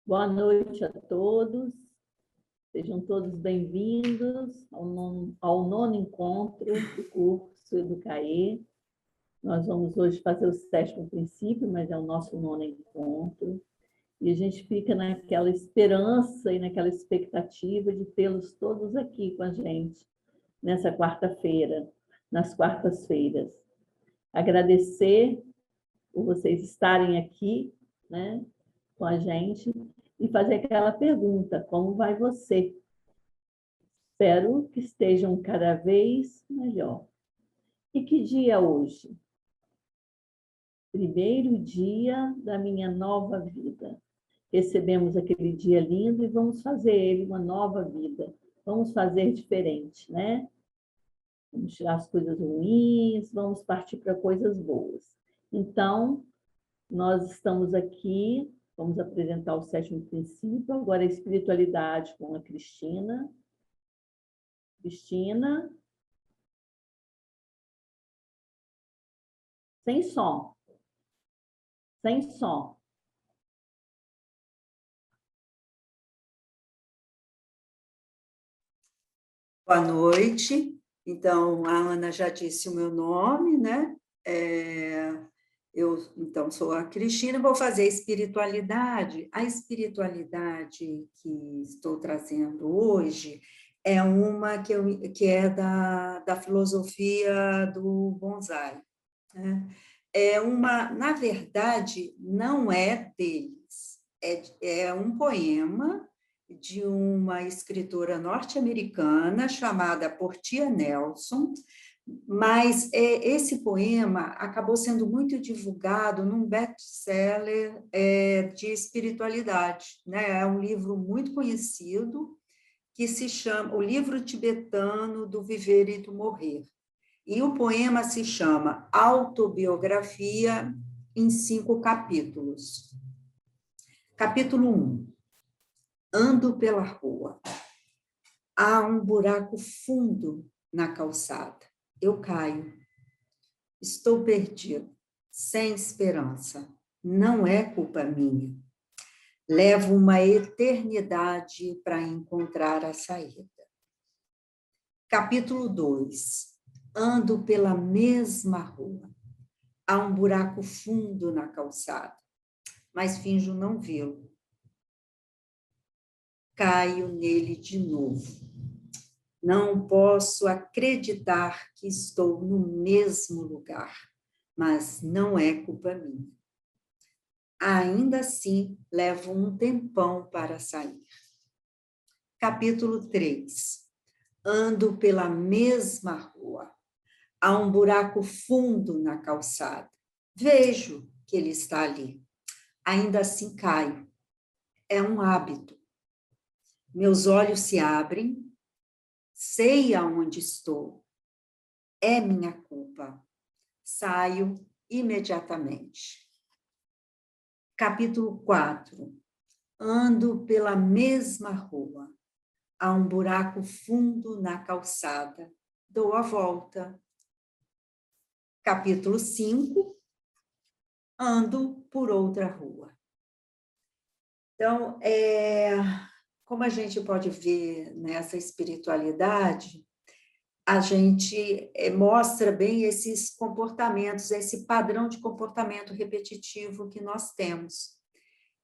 Boa noite a todos, sejam todos bem-vindos ao nono encontro do curso Educaê. Nós vamos hoje fazer o 7º princípio, mas é o nosso nono encontro. E a gente fica naquela esperança e naquela expectativa de tê-los todos aqui com a gente, nessa quarta-feira, nas quartas-feiras. Agradecer por vocês estarem aqui, né, com a gente, e fazer aquela pergunta: como vai você? Espero que estejam cada vez melhor. E que dia é hoje? Primeiro dia da minha nova vida. Recebemos aquele dia lindo e vamos fazer ele uma nova vida. Vamos fazer diferente, né? Vamos tirar as coisas ruins, vamos partir para coisas boas. Então, nós estamos aqui, vamos apresentar o 7º princípio, agora a espiritualidade com a Cristina. Cristina. Sem som. Sem som. Boa noite. Então, a Ana já disse o meu nome, né? Eu, então, sou a Cristina, vou fazer a espiritualidade. A espiritualidade que estou trazendo hoje é uma que é da filosofia do Bonsai, né? Na verdade, não é deles, é um poema de uma escritora norte-americana chamada Portia Nelson, mas esse poema acabou sendo muito divulgado num best-seller de espiritualidade, né? É um livro muito conhecido, que se chama O Livro Tibetano do Viver e do Morrer. E o poema se chama Autobiografia em 5 capítulos. Capítulo 1. Ando pela rua. Há um buraco fundo na calçada. Eu caio. Estou perdido, sem esperança. Não é culpa minha. Levo uma eternidade para encontrar a saída. Capítulo 2. Ando pela mesma rua. Há um buraco fundo na calçada, mas finjo não vê-lo. Caio nele de novo. Não posso acreditar que estou no mesmo lugar, mas não é culpa minha. Ainda assim, levo um tempão para sair. Capítulo 3. Ando pela mesma rua. Há um buraco fundo na calçada. Vejo que ele está ali. Ainda assim caio. É um hábito. Meus olhos se abrem. Sei aonde estou. É minha culpa. Saio imediatamente. Capítulo 4. Ando pela mesma rua. Há um buraco fundo na calçada. Dou a volta. Capítulo 5. Ando por outra rua. Então, como a gente pode ver nessa espiritualidade, a gente mostra bem esses comportamentos, esse padrão de comportamento repetitivo que nós temos,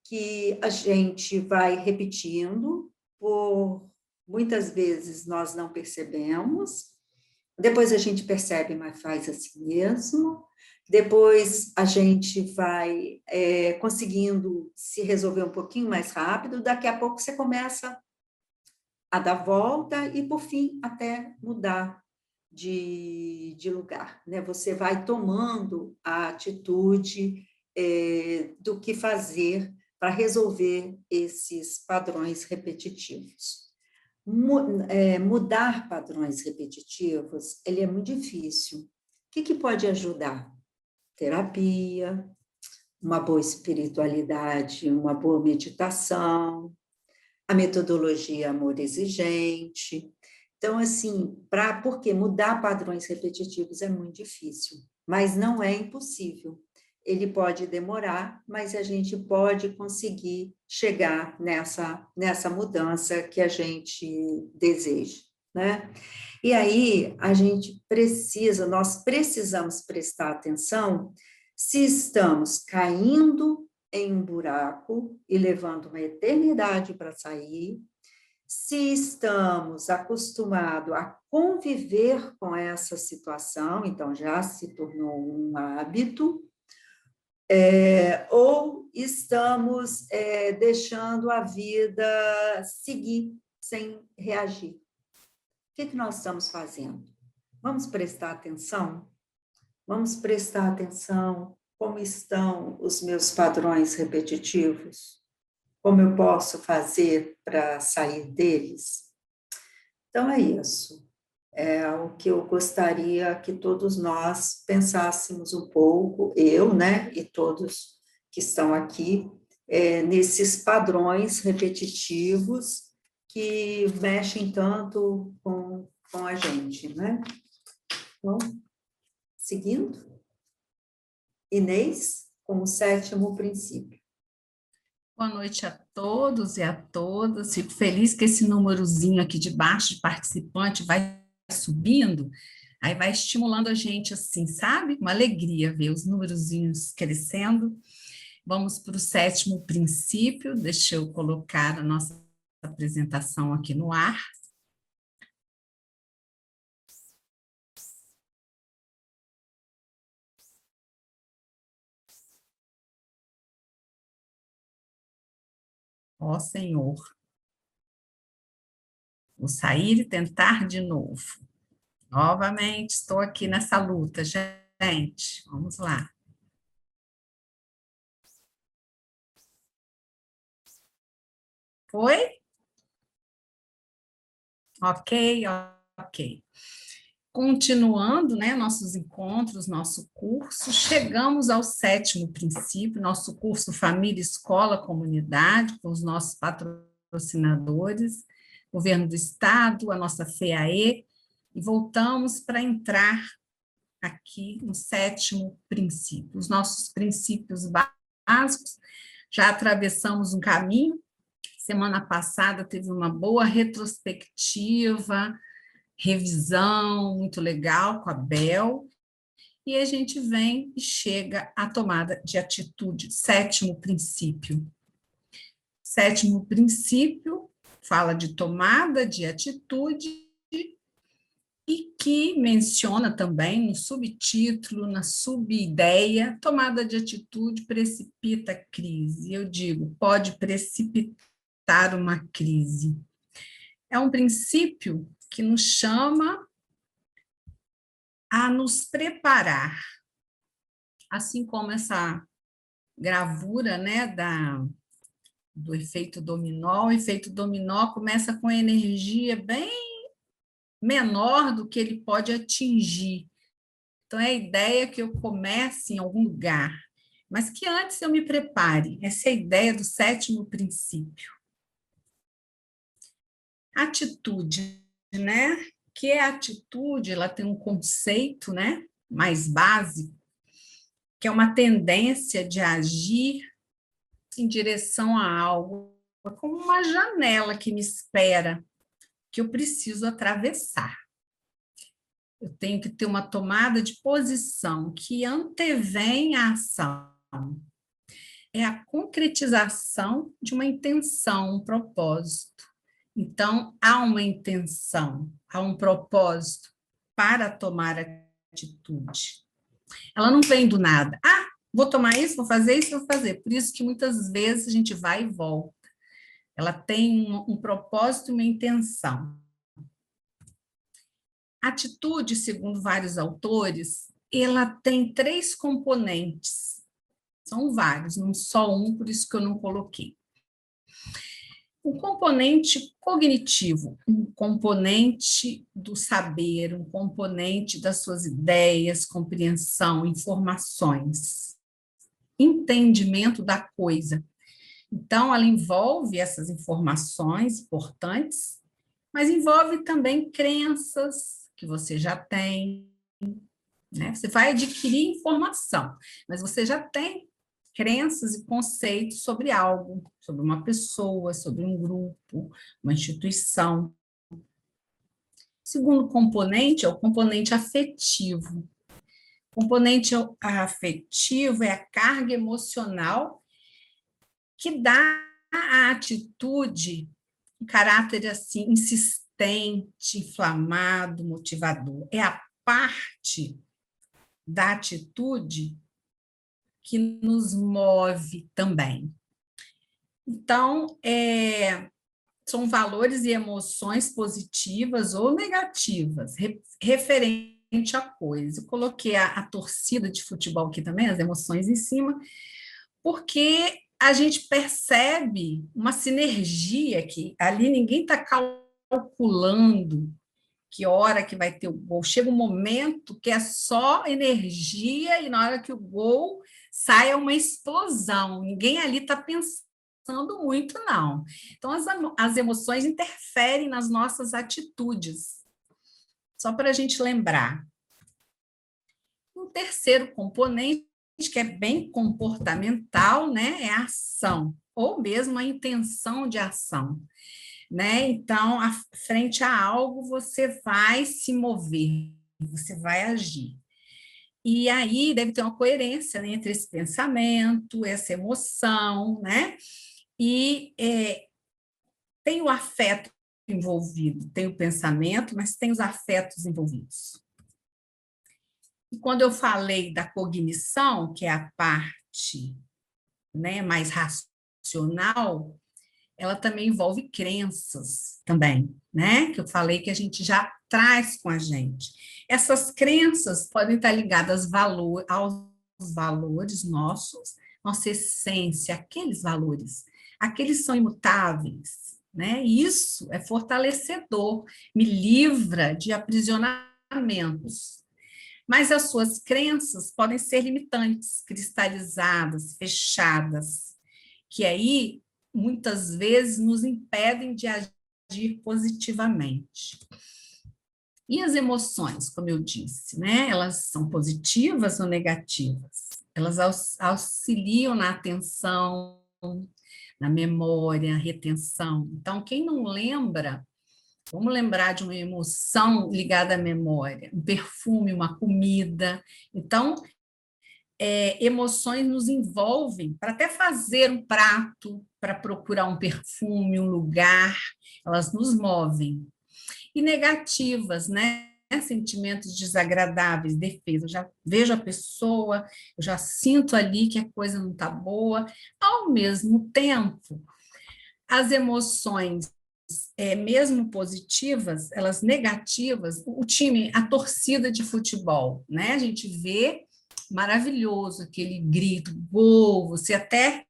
que a gente vai repetindo, por muitas vezes nós não percebemos, depois a gente percebe, mas faz assim mesmo, depois a gente vai conseguindo se resolver um pouquinho mais rápido, daqui a pouco você começa a dar volta e, por fim, até mudar de lugar, né? Você vai tomando a atitude do que fazer para resolver esses padrões repetitivos. Mudar padrões repetitivos, ele é muito difícil. O que pode ajudar? Terapia, uma boa espiritualidade, uma boa meditação, a metodologia amor exigente. Então, assim, porque mudar padrões repetitivos é muito difícil, mas não é impossível. ele pode demorar, mas a gente pode conseguir chegar nessa mudança que a gente deseja, né? E aí, nós precisamos prestar atenção se estamos caindo em um buraco e levando uma eternidade para sair, se estamos acostumados a conviver com essa situação, então já se tornou um hábito, ou estamos deixando a vida seguir sem reagir. O que nós estamos fazendo? Vamos prestar atenção? Vamos prestar atenção como estão os meus padrões repetitivos? Como eu posso fazer para sair deles? Então, é isso. É o que eu gostaria que todos nós pensássemos um pouco, eu, né, e todos que estão aqui, nesses padrões repetitivos que mexem tanto com a gente, né? Então, seguindo, Inês, com o 7º princípio. Boa noite a todos e a todas. Fico feliz que esse númerozinho aqui de baixo de participante vai subindo, aí vai estimulando a gente assim, sabe? Uma alegria ver os númerozinhos crescendo. Vamos para o 7º princípio. Deixa eu colocar a nossa apresentação aqui no ar. Ó Senhor, vou sair e tentar de novo. Novamente, estou aqui nessa luta, gente. Vamos lá. Foi? Ok, ok. Continuando, né, nossos encontros, nosso curso, chegamos ao 7º princípio, nosso curso Família, Escola, Comunidade, com os nossos patrocinadores, Governo do Estado, a nossa FEAE, e voltamos para entrar aqui no 7º princípio. Os nossos princípios básicos, já atravessamos um caminho, semana passada teve uma boa retrospectiva, revisão muito legal com a Bel, e a gente vem e chega à tomada de atitude, 7º princípio. 7º princípio fala de tomada de atitude e que menciona também no subtítulo, na subideia, tomada de atitude precipita a crise. Eu digo, pode precipitar uma crise. É um princípio que nos chama a nos preparar, assim como essa gravura, né, do efeito dominó. O efeito dominó começa com energia bem menor do que ele pode atingir. Então, é a ideia que eu comece em algum lugar, mas que antes eu me prepare. Essa é a ideia do 7º princípio. Atitude, né? Que é a atitude, ela tem um conceito, né, mais básico, que é uma tendência de agir em direção a algo, como uma janela que me espera, que eu preciso atravessar. Eu tenho que ter uma tomada de posição que antevém a ação. É a concretização de uma intenção, um propósito. Então, há uma intenção, há um propósito para tomar atitude. Ela não vem do nada. Ah, vou tomar isso, vou fazer isso, vou fazer. Por isso que muitas vezes a gente vai e volta. Ela tem um propósito e uma intenção. Atitude, segundo vários autores, ela tem 3 componentes. São vários, não só um, por isso que eu não coloquei. Um componente cognitivo, um componente do saber, um componente das suas ideias, compreensão, informações, entendimento da coisa. Então, ela envolve essas informações importantes, mas envolve também crenças que você já tem, né? Você vai adquirir informação, mas você já tem crenças e conceitos sobre algo, sobre uma pessoa, sobre um grupo, uma instituição. O segundo componente é o componente afetivo. O componente afetivo é a carga emocional que dá à atitude um caráter assim insistente, inflamado, motivador. É a parte da atitude que nos move também. Então, são valores e emoções positivas ou negativas, referente à coisa. Eu coloquei a torcida de futebol aqui também, as emoções em cima, porque a gente percebe uma sinergia que ali ninguém está calculando que hora que vai ter o gol. Chega um momento que é só energia e na hora que o gol sai é uma explosão. Ninguém ali está pensando muito, não. Então, as emoções interferem nas nossas atitudes. Só para a gente lembrar. Um terceiro componente, que é bem comportamental, né, é a ação, ou mesmo a intenção de ação. Né? Então, frente a algo, você vai se mover, você vai agir. E aí deve ter uma coerência, né, entre esse pensamento, essa emoção, né? E tem o afeto envolvido, tem o pensamento, mas tem os afetos envolvidos. E quando eu falei da cognição, que é a parte, né, mais racional, ela também envolve crenças também, né? Que eu falei que a gente já traz com a gente. Essas crenças podem estar ligadas aos valores nossos, nossa essência, aqueles valores, aqueles são imutáveis, né? E isso é fortalecedor, me livra de aprisionamentos. Mas as suas crenças podem ser limitantes, cristalizadas, fechadas, que aí muitas vezes nos impedem de agir positivamente. E as emoções, como eu disse, né? Elas são positivas ou negativas? Elas auxiliam na atenção, na memória, retenção. Então, quem não lembra, vamos lembrar de uma emoção ligada à memória, um perfume, uma comida. Então, emoções nos envolvem para até fazer um prato, para procurar um perfume, um lugar, elas nos movem. E negativas, né? Sentimentos desagradáveis, defesa. Eu já vejo a pessoa, eu já sinto ali que a coisa não está boa. Ao mesmo tempo, as emoções, mesmo positivas, elas negativas, o time, a torcida de futebol, né? A gente vê maravilhoso aquele grito, gol, você até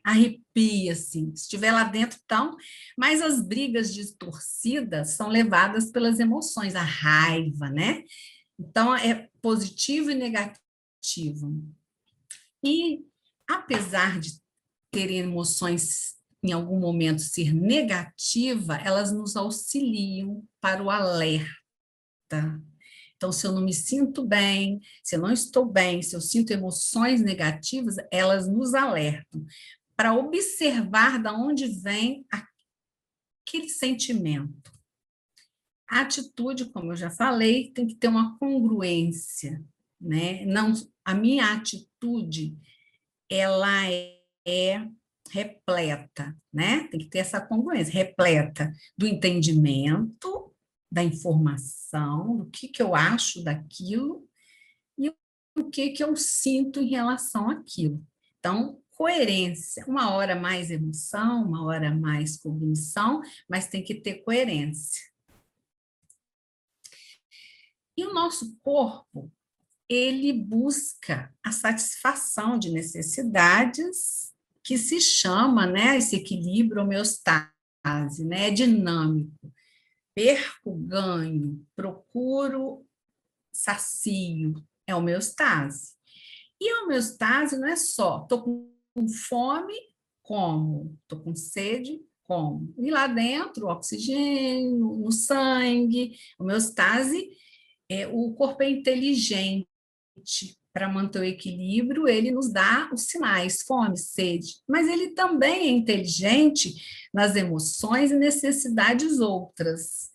arrepia, assim, se estiver lá dentro, então, mas as brigas de torcida são levadas pelas emoções, a raiva, né? Então, é positivo e negativo. E, apesar de terem emoções, em algum momento, ser negativa, elas nos auxiliam para o alerta. Então, se eu não me sinto bem, se eu não estou bem, se eu sinto emoções negativas, elas nos alertam para observar de onde vem aquele sentimento. A atitude, como eu já falei, tem que ter uma congruência, né? Não, a minha atitude, ela é repleta, né? Tem que ter essa congruência, repleta do entendimento, da informação, do que eu acho daquilo e o que eu sinto em relação àquilo. Então, coerência, uma hora mais emoção, uma hora mais cognição, mas tem que ter coerência. E o nosso corpo, ele busca a satisfação de necessidades que se chama, né, esse equilíbrio homeostase, né, é dinâmico. Perco, ganho, procuro, sacio, é homeostase. E a homeostase não é só, estou com fome, como, estou com sede, como. E lá dentro, oxigênio, no sangue, homeostase, o corpo é inteligente, para manter o equilíbrio, ele nos dá os sinais, fome, sede, mas ele também é inteligente nas emoções e necessidades outras.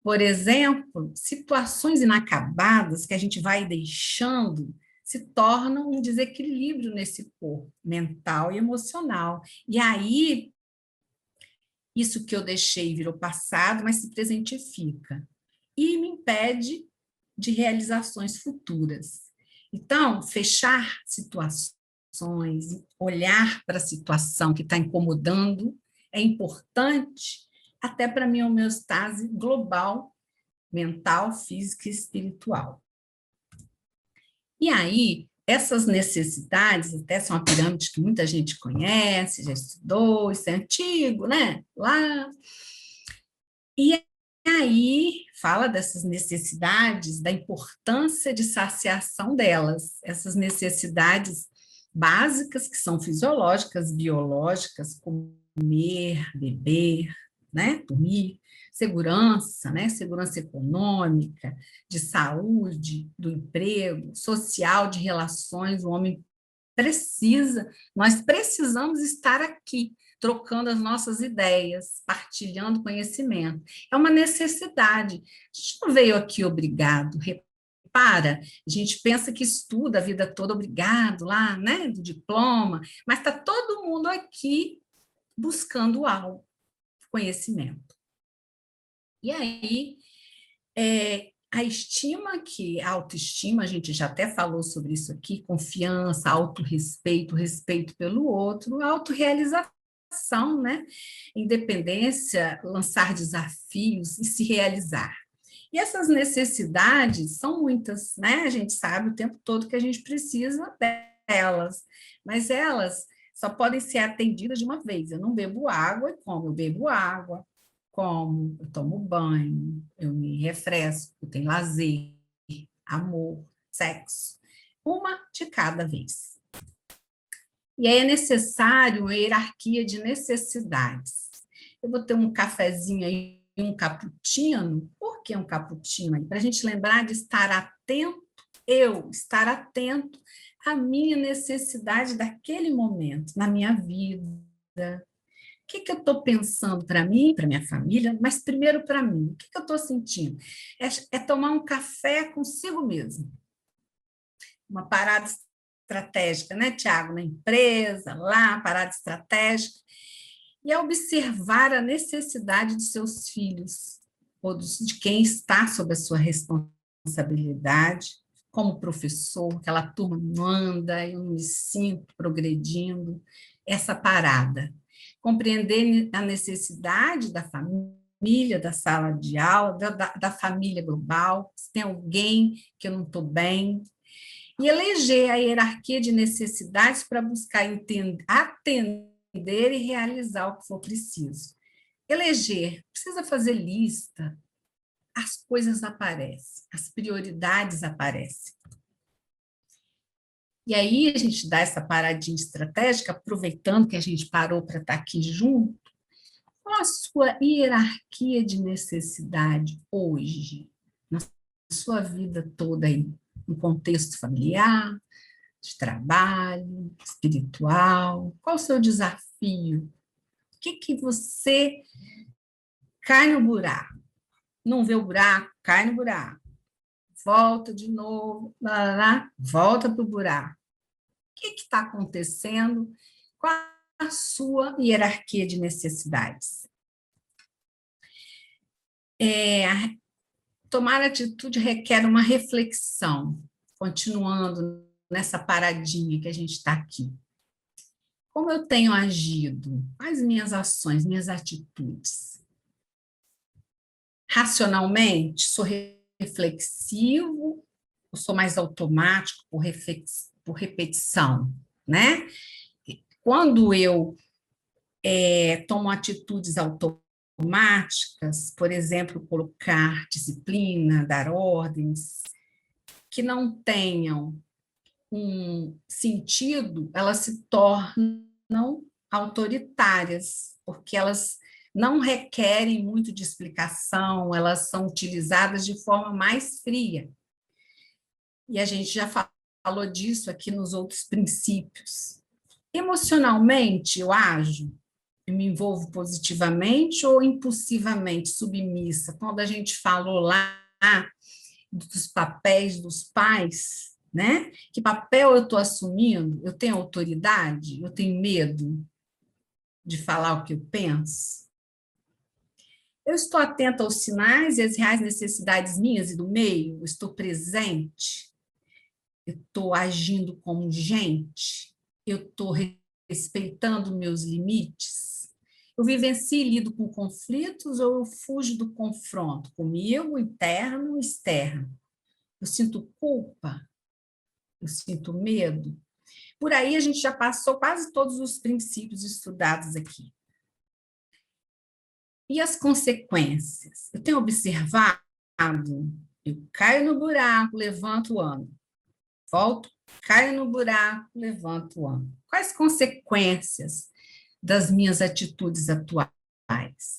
Por exemplo, situações inacabadas que a gente vai deixando se tornam um desequilíbrio nesse corpo mental e emocional. E aí, isso que eu deixei virou passado, mas se presentifica e me impede de realizações futuras. Então, fechar situações, olhar para a situação que está incomodando é importante até para a minha homeostase global, mental, física e espiritual. E aí, essas necessidades, até são uma pirâmide que muita gente conhece, já estudou, isso é antigo, né? Lá. E aí, fala dessas necessidades, da importância de saciação delas, essas necessidades básicas, que são fisiológicas, biológicas, comer, beber, né? Dormir, segurança, né? Segurança econômica, de saúde, do emprego, social, de relações, o homem precisa, nós precisamos estar aqui, trocando as nossas ideias, partilhando conhecimento. É uma necessidade. A gente não veio aqui obrigado. Repara, a gente pensa que estuda a vida toda obrigado lá, né, do diploma, mas está todo mundo aqui buscando algo, conhecimento. E aí, a estima, a autoestima, a gente já até falou sobre isso aqui, confiança, autorrespeito, respeito pelo outro, autorrealização, né? Independência, lançar desafios e se realizar. E essas necessidades são muitas, né? A gente sabe o tempo todo que a gente precisa delas, mas elas só podem ser atendidas de uma vez. Eu não bebo água, e como eu bebo água, como, eu tomo banho, eu me refresco, eu tenho lazer, amor, sexo, uma de cada vez. E aí é necessário uma hierarquia de necessidades. Eu vou ter um cafezinho aí, um cappuccino. Por que um cappuccino? Para a gente lembrar de estar atento, estar atento à minha necessidade daquele momento, na minha vida. O que eu estou pensando para mim, para minha família, mas primeiro para mim? O que eu estou sentindo? É tomar um café consigo mesmo. Uma parada estratégica, né, Tiago? Na empresa, lá, parada estratégica. E é observar a necessidade de seus filhos, ou de quem está sob a sua responsabilidade, como professor, aquela turma não anda, eu não me sinto progredindo. Essa parada. Compreender a necessidade da família, da sala de aula, da família global, se tem alguém que eu não estou bem, e eleger a hierarquia de necessidades para buscar atender e realizar o que for preciso. Eleger, precisa fazer lista, as coisas aparecem, as prioridades aparecem. E aí a gente dá essa paradinha estratégica, aproveitando que a gente parou para estar aqui junto. Qual a sua hierarquia de necessidade hoje, na sua vida toda aí, no contexto familiar, de trabalho, espiritual? Qual o seu desafio? O que você cai no buraco? Não vê o buraco, cai no buraco. Volta de novo, volta para o buraco. O que está acontecendo? Qual a sua hierarquia de necessidades? Tomar atitude requer uma reflexão, continuando nessa paradinha que a gente está aqui. Como eu tenho agido? Quais minhas ações, minhas atitudes? Racionalmente, sou reflexivo ou sou mais automático por repetição, né? Quando eu tomo atitudes automáticas, por exemplo, colocar disciplina, dar ordens, que não tenham um sentido, elas se tornam autoritárias, porque elas não requerem muito de explicação, elas são utilizadas de forma mais fria. E a gente já falou disso aqui nos outros princípios. Emocionalmente, eu ajo, eu me envolvo positivamente ou impulsivamente, submissa? Quando a gente falou lá dos papéis dos pais, né? Que papel eu estou assumindo? Eu tenho autoridade? Eu tenho medo de falar o que eu penso? Eu estou atenta aos sinais e às reais necessidades minhas e do meio? Eu estou presente? Eu estou agindo como gente? Eu estou respeitando meus limites? Eu vivencio e lido com conflitos ou eu fujo do confronto comigo, interno e externo? Eu sinto culpa? Eu sinto medo? Por aí a gente já passou quase todos os princípios estudados aqui. E as consequências? Eu tenho observado, eu caio no buraco, levanto o ano. Volto, caio no buraco, levanto o ano. Quais consequências das minhas atitudes atuais?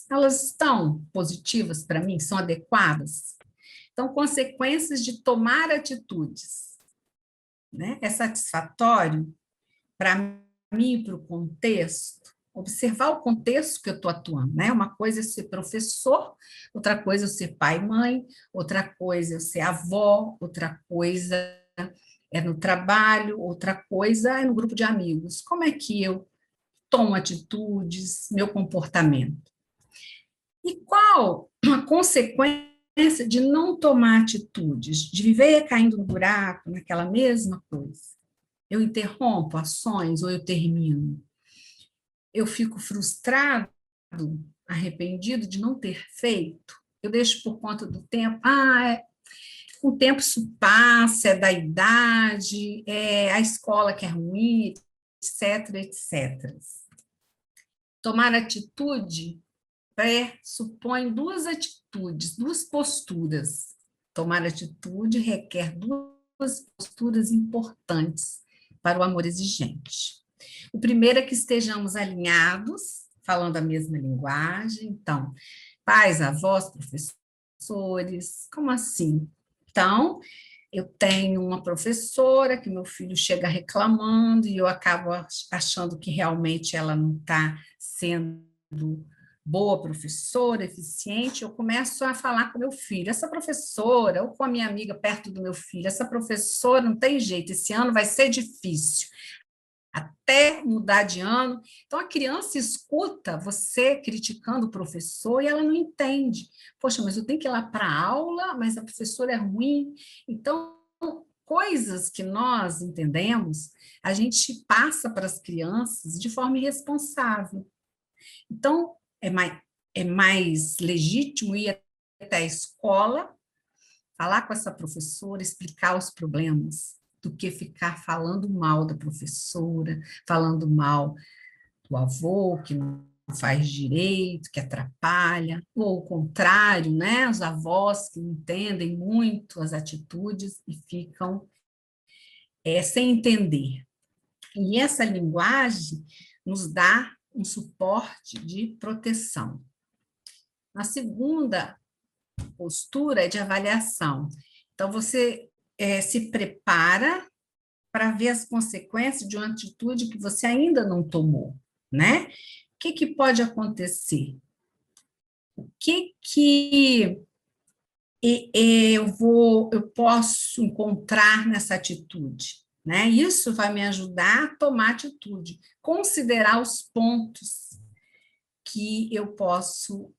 Elas estão positivas para mim? São adequadas? Então, consequências de tomar atitudes, né? É satisfatório para mim e para o contexto? Observar o contexto que eu estou atuando, né? Uma coisa é ser professor, outra coisa é ser pai e mãe, outra coisa é ser avó, outra coisa é no trabalho, outra coisa é no grupo de amigos. Como é que eu tomo atitudes, meu comportamento? E qual a consequência de não tomar atitudes, de viver caindo no buraco, naquela mesma coisa? Eu interrompo ações ou eu termino? Eu fico frustrado, arrependido de não ter feito? Eu deixo por conta do tempo? Com o tempo isso passa, é da idade, é a escola que é ruim, etc, etc. Tomar atitude pressupõe duas atitudes, duas posturas. Tomar atitude requer duas posturas importantes para o amor exigente. O primeiro é que estejamos alinhados, falando a mesma linguagem. Então, pais, avós, professores, como assim? Então, eu tenho uma professora que meu filho chega reclamando e eu acabo achando que realmente ela não está sendo boa professora, eficiente. Eu começo a falar com meu filho, essa professora, ou com a minha amiga perto do meu filho, essa professora não tem jeito, esse ano vai ser difícil, até mudar de ano. Então, a criança escuta você criticando o professor e ela não entende. Poxa, mas eu tenho que ir lá para a aula, mas a professora é ruim. Então, coisas que nós entendemos, a gente passa para as crianças de forma irresponsável. Então, é mais legítimo ir até a escola, falar com essa professora, explicar os problemas, do que ficar falando mal da professora, falando mal do avô, que não faz direito, que atrapalha, ou o contrário, né? Os avós que entendem muito as atitudes e ficam sem entender. E essa linguagem nos dá um suporte de proteção. A segunda postura é de avaliação. Então, você se prepara para ver as consequências de uma atitude que você ainda não tomou, né? O que pode acontecer? O que eu posso encontrar nessa atitude, né? Isso vai me ajudar a tomar atitude, considerar os pontos que eu posso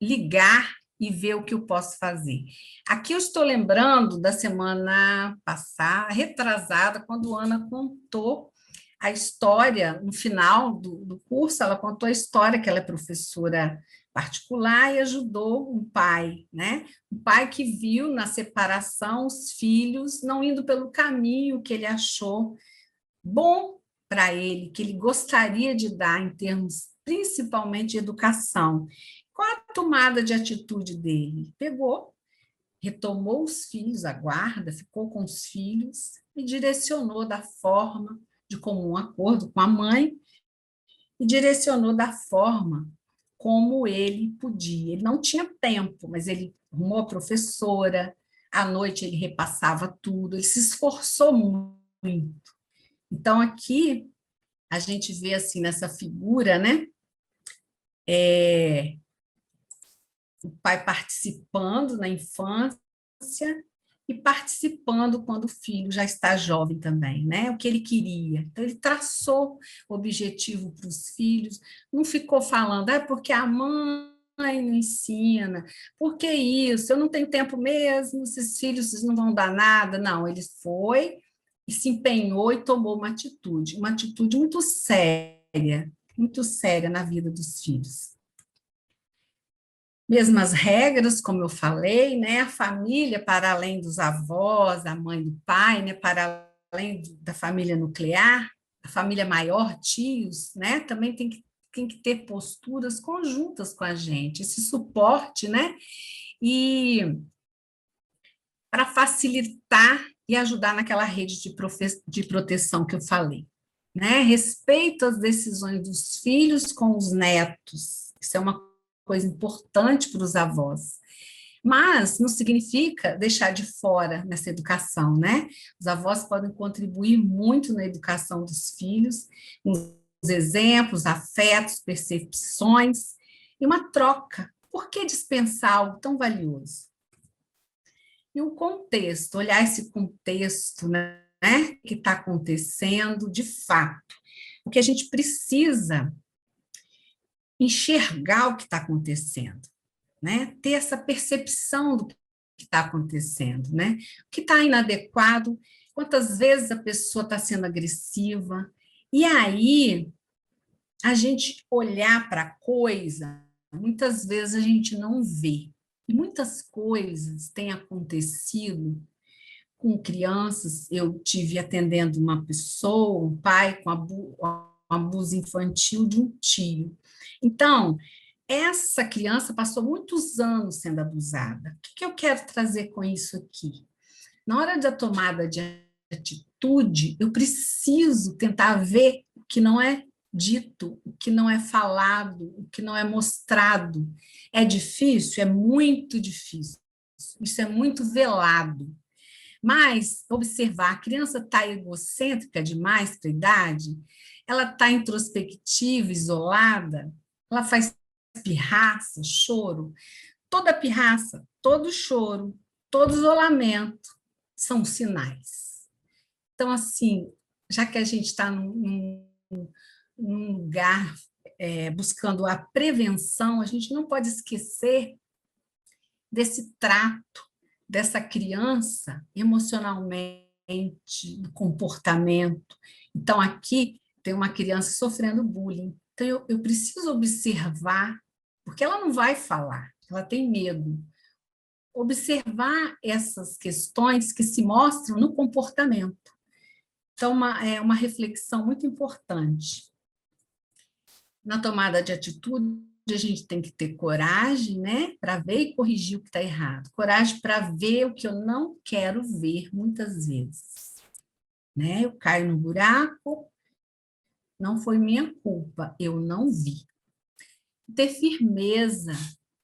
ligar e ver o que eu posso fazer. Aqui eu estou lembrando da semana passada, retrasada, quando Ana contou a história, no final do curso, ela contou a história que ela é professora particular e ajudou um pai, né? Um pai que viu na separação os filhos não indo pelo caminho que ele achou bom para ele, que ele gostaria de dar em termos principalmente de educação. Qual a tomada de atitude dele? Pegou, retomou os filhos, a guarda, ficou com os filhos e direcionou da forma de comum acordo com a mãe e direcionou da forma como ele podia. Ele não tinha tempo, mas ele arrumou a professora, à noite ele repassava tudo, ele se esforçou muito. Então, aqui, a gente vê, assim, nessa figura, né, o pai participando na infância e participando quando o filho já está jovem também, né? O que ele queria. Então, ele traçou o objetivo para os filhos, não ficou falando, porque a mãe não ensina, por que isso? Eu não tenho tempo mesmo, esses filhos não vão dar nada. Não, ele foi e se empenhou e tomou uma atitude muito séria na vida dos filhos. Mesmas regras, como eu falei, né? A família, para além dos avós, a mãe e do pai, né? Para além da família nuclear, a família maior, tios, né? Também tem que ter posturas conjuntas com a gente, esse suporte, né? E para facilitar e ajudar naquela rede de proteção que eu falei, né? Respeito às decisões dos filhos com os netos, isso é uma coisa importante para os avós. Mas não significa deixar de fora nessa educação, né? Os avós podem contribuir muito na educação dos filhos, com os exemplos, afetos, percepções, e uma troca. Por que dispensar algo tão valioso? E o contexto, olhar esse contexto, né, que está acontecendo de fato. O que a gente precisa enxergar o que está acontecendo, né? Ter essa percepção do que está acontecendo, né? O que está inadequado, quantas vezes a pessoa está sendo agressiva, e aí a gente olhar para a coisa, muitas vezes a gente não vê, e muitas coisas têm acontecido com crianças. Eu tive atendendo uma pessoa, um pai com abuso infantil de um tio. Então, essa criança passou muitos anos sendo abusada. O que eu quero trazer com isso aqui? Na hora da tomada de atitude, eu preciso tentar ver o que não é dito, o que não é falado, o que não é mostrado. É difícil? É muito difícil. Isso é muito velado. Mas observar, a criança está egocêntrica demais para a idade, ela está introspectiva, isolada, ela faz pirraça, choro. Toda pirraça, todo choro, todo isolamento são sinais. Então, assim, já que a gente está num lugar buscando a prevenção, a gente não pode esquecer desse trato dessa criança emocionalmente, do comportamento. Então, aqui tem uma criança sofrendo bullying. Então, eu preciso observar, porque ela não vai falar, ela tem medo. Observar essas questões que se mostram no comportamento. Então, é uma reflexão muito importante. Na tomada de atitude, a gente tem que ter coragem, né, para ver e corrigir o que está errado. Coragem para ver o que eu não quero ver, muitas vezes. Né? Eu caio no buraco, não foi minha culpa, eu não vi. Ter firmeza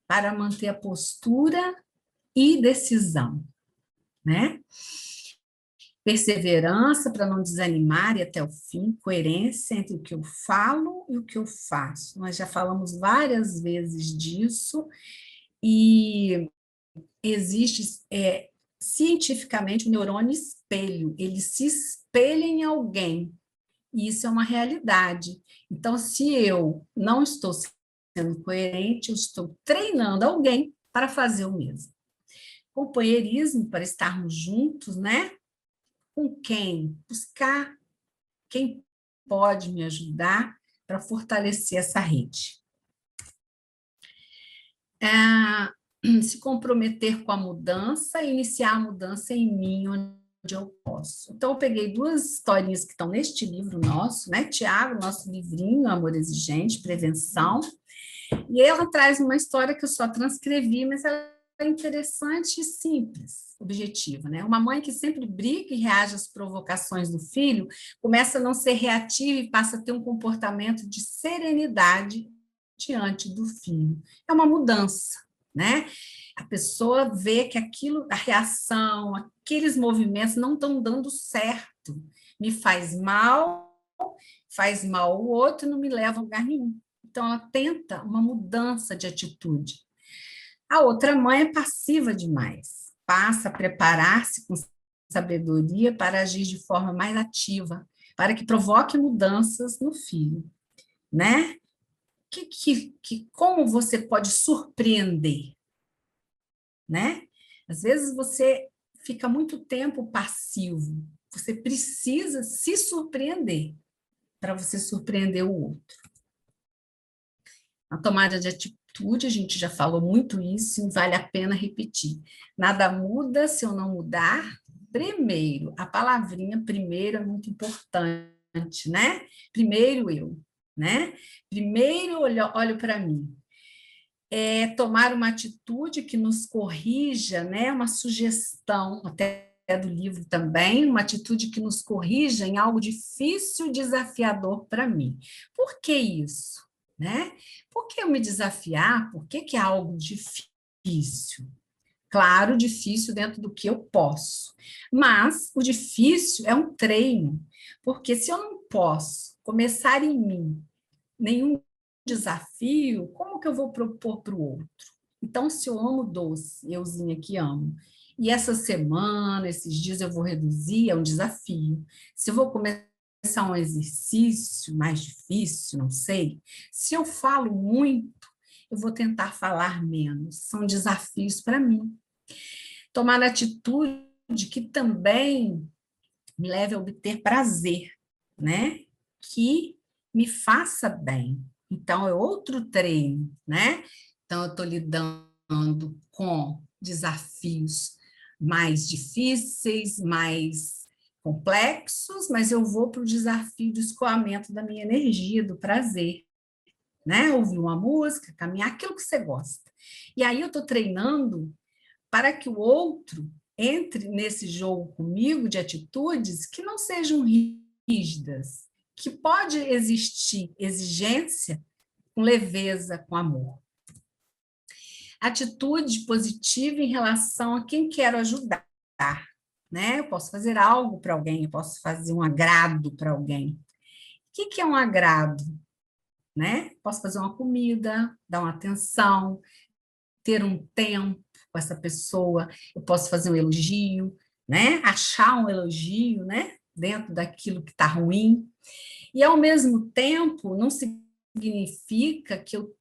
para manter a postura e decisão, né? Perseverança para não desanimar e até o fim, coerência entre o que eu falo e o que eu faço. Nós já falamos várias vezes disso, e existe cientificamente o neurônio espelho, ele se espelha em alguém, e isso é uma realidade. Então, se eu não estou sendo coerente, eu estou treinando alguém para fazer o mesmo. Companheirismo, para estarmos juntos, né? Com quem? Buscar quem pode me ajudar para fortalecer essa rede. Se comprometer com a mudança e iniciar a mudança em mim, onde eu posso. Então, eu peguei duas historinhas que estão neste livro nosso, né, Tiago, nosso livrinho, Amor Exigente, Prevenção, e ela traz uma história que eu só transcrevi, mas ela é interessante e simples, objetiva, né? Uma mãe que sempre briga e reage às provocações do filho, começa a não ser reativa e passa a ter um comportamento de serenidade diante do filho. É uma mudança, né? A pessoa vê que aquilo, a reação, aqueles movimentos não estão dando certo. Me faz mal o outro e não me leva a lugar nenhum. Então, ela tenta uma mudança de atitude. A outra mãe é passiva demais, passa a preparar-se com sabedoria para agir de forma mais ativa, para que provoque mudanças no filho, né? Como você pode surpreender, né? Às vezes você fica muito tempo passivo, você precisa se surpreender para você surpreender o outro. A tomada de atitude, a gente já falou muito isso, e vale a pena repetir. Nada muda se eu não mudar primeiro. A palavrinha primeiro é muito importante, né? Primeiro eu, né? Primeiro olho para mim. Tomar uma atitude que nos corrija, né? Uma sugestão, até do livro também, uma atitude que nos corrija em algo difícil e desafiador para mim. Por que isso? Né? Por que eu me desafiar? Por que é algo difícil? Claro, difícil dentro do que eu posso, mas o difícil é um treino, porque se eu não posso começar em mim nenhum desafio, como que eu vou propor para o outro? Então, se eu amo doce, euzinha que amo, e essa semana, esses dias eu vou reduzir, é um desafio. Se eu vou começar um exercício mais difícil, não sei. Se eu falo muito, eu vou tentar falar menos. São desafios para mim. Tomar atitude que também me leve a obter prazer, né? Que me faça bem. Então, é outro treino, né? Então, eu estou lidando com desafios mais difíceis, mais complexos, mas eu vou para o desafio do escoamento da minha energia, do prazer, né? Ouvir uma música, caminhar, aquilo que você gosta. E aí eu estou treinando para que o outro entre nesse jogo comigo de atitudes que não sejam rígidas, que pode existir exigência com leveza, com amor. Atitude positiva em relação a quem quero ajudar, né? Eu posso fazer algo para alguém, eu posso fazer um agrado para alguém. O que é um agrado? Né? Posso fazer uma comida, dar uma atenção, ter um tempo com essa pessoa, eu posso fazer um elogio, né? Achar um elogio, né? Dentro daquilo que está ruim. E, ao mesmo tempo, não significa que eu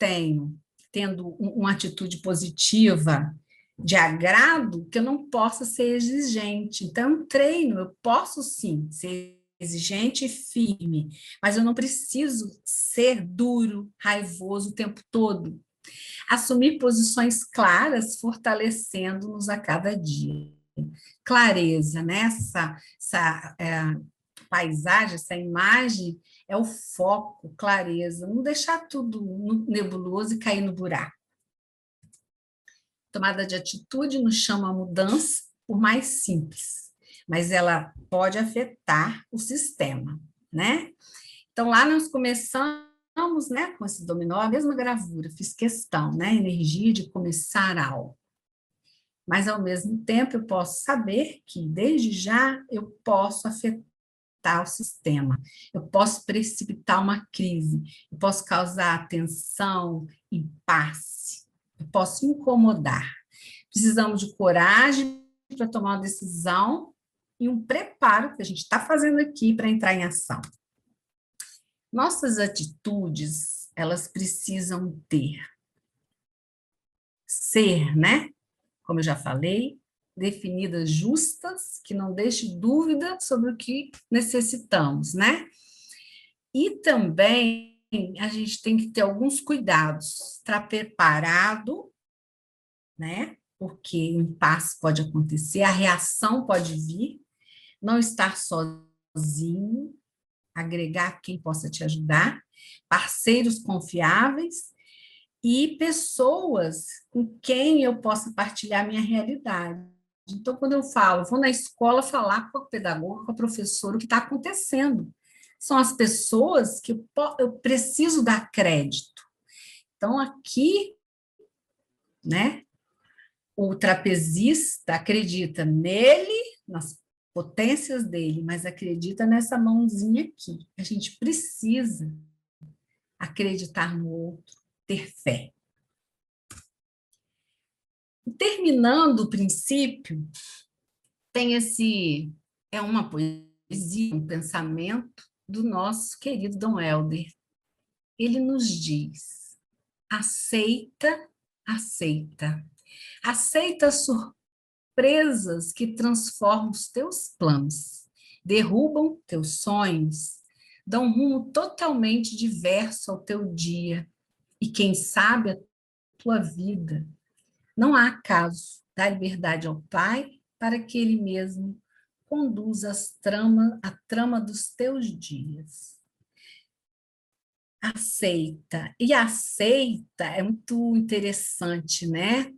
tendo uma atitude positiva de agrado, que eu não possa ser exigente. Então, é um treino, eu posso sim ser exigente e firme, mas eu não preciso ser duro, raivoso o tempo todo. Assumir posições claras, fortalecendo-nos a cada dia. Clareza, né? Essa paisagem, essa imagem é o foco, clareza, não deixar tudo nebuloso e cair no buraco. Tomada de atitude nos chama a mudança, por mais simples, mas ela pode afetar o sistema, né? Então, lá nós começamos, né, com esse dominó, a mesma gravura, fiz questão, né, energia de começar algo. Mas, ao mesmo tempo, eu posso saber que, desde já, eu posso afetar o sistema, eu posso precipitar uma crise, eu posso causar tensão, impasse, eu posso incomodar. Precisamos de coragem para tomar uma decisão e um preparo que a gente está fazendo aqui para entrar em ação. Nossas atitudes, elas precisam ser, né? Como eu já falei, definidas justas, que não deixe dúvida sobre o que necessitamos, né? E também a gente tem que ter alguns cuidados, estar preparado, né? Porque o impasse pode acontecer, a reação pode vir, não estar sozinho, agregar quem possa te ajudar, parceiros confiáveis e pessoas com quem eu possa partilhar minha realidade. Então, quando eu falo, vou na escola falar com a pedagoga, com a professora, o que está acontecendo. São as pessoas que eu preciso dar crédito. Então, aqui, né, O trapezista acredita nele, nas potências dele, mas acredita nessa mãozinha aqui. A gente precisa acreditar no outro, ter fé. Terminando o princípio, tem é uma poesia, um pensamento do nosso querido Dom Helder. Ele nos diz: aceita, aceita. Aceita as surpresas que transformam os teus planos, derrubam teus sonhos, dão um rumo totalmente diverso ao teu dia e, quem sabe, a tua vida. Não há acaso. Dá liberdade ao Pai para que Ele mesmo conduza a trama dos teus dias. Aceita. E aceita é muito interessante, né?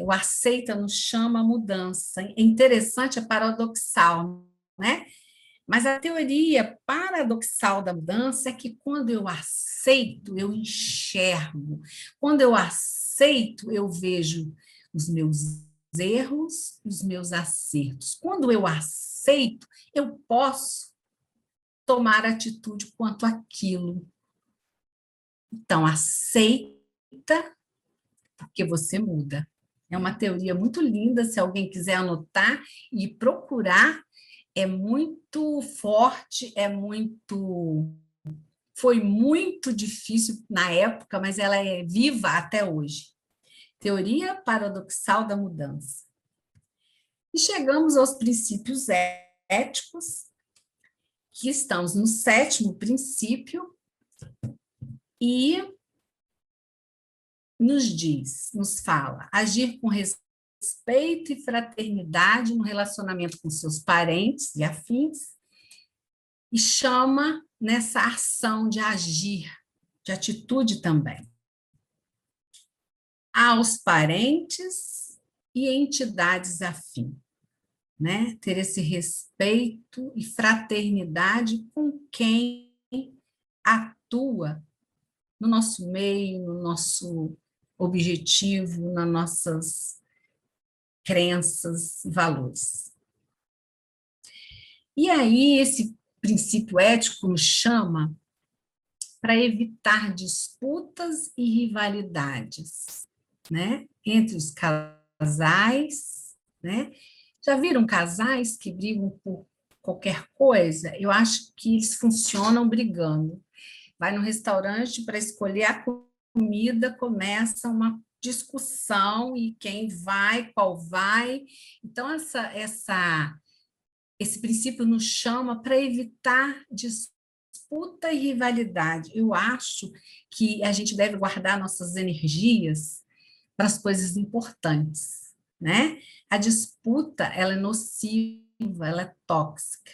O aceita nos chama a mudança. É interessante, é paradoxal, né? Mas a teoria paradoxal da mudança é que quando eu aceito, eu enxergo. Quando eu aceito, eu vejo os meus erros, os meus acertos. Quando eu aceito, eu posso tomar atitude quanto àquilo. Então, aceita, porque você muda. É uma teoria muito linda, se alguém quiser anotar e procurar, é muito forte, foi muito difícil na época, mas ela é viva até hoje. Teoria paradoxal da mudança. E chegamos aos princípios éticos, que estamos no 7º princípio, e nos fala, agir com respeito e fraternidade no relacionamento com seus parentes e afins, e chama nessa ação de agir, de atitude também. Aos parentes e entidades afins, né? Ter esse respeito e fraternidade com quem atua no nosso meio, no nosso objetivo, nas nossas crenças, valores. E aí, esse princípio ético nos chama para evitar disputas e rivalidades, né? Entre os casais, né? Já viram casais que brigam por qualquer coisa? Eu acho que eles funcionam brigando. Vai no restaurante para escolher a comida, começa uma discussão e quem vai, qual vai. Então, esse princípio nos chama para evitar disputa e rivalidade. Eu acho que a gente deve guardar nossas energias para as coisas importantes, né? A disputa, ela é nociva, ela é tóxica.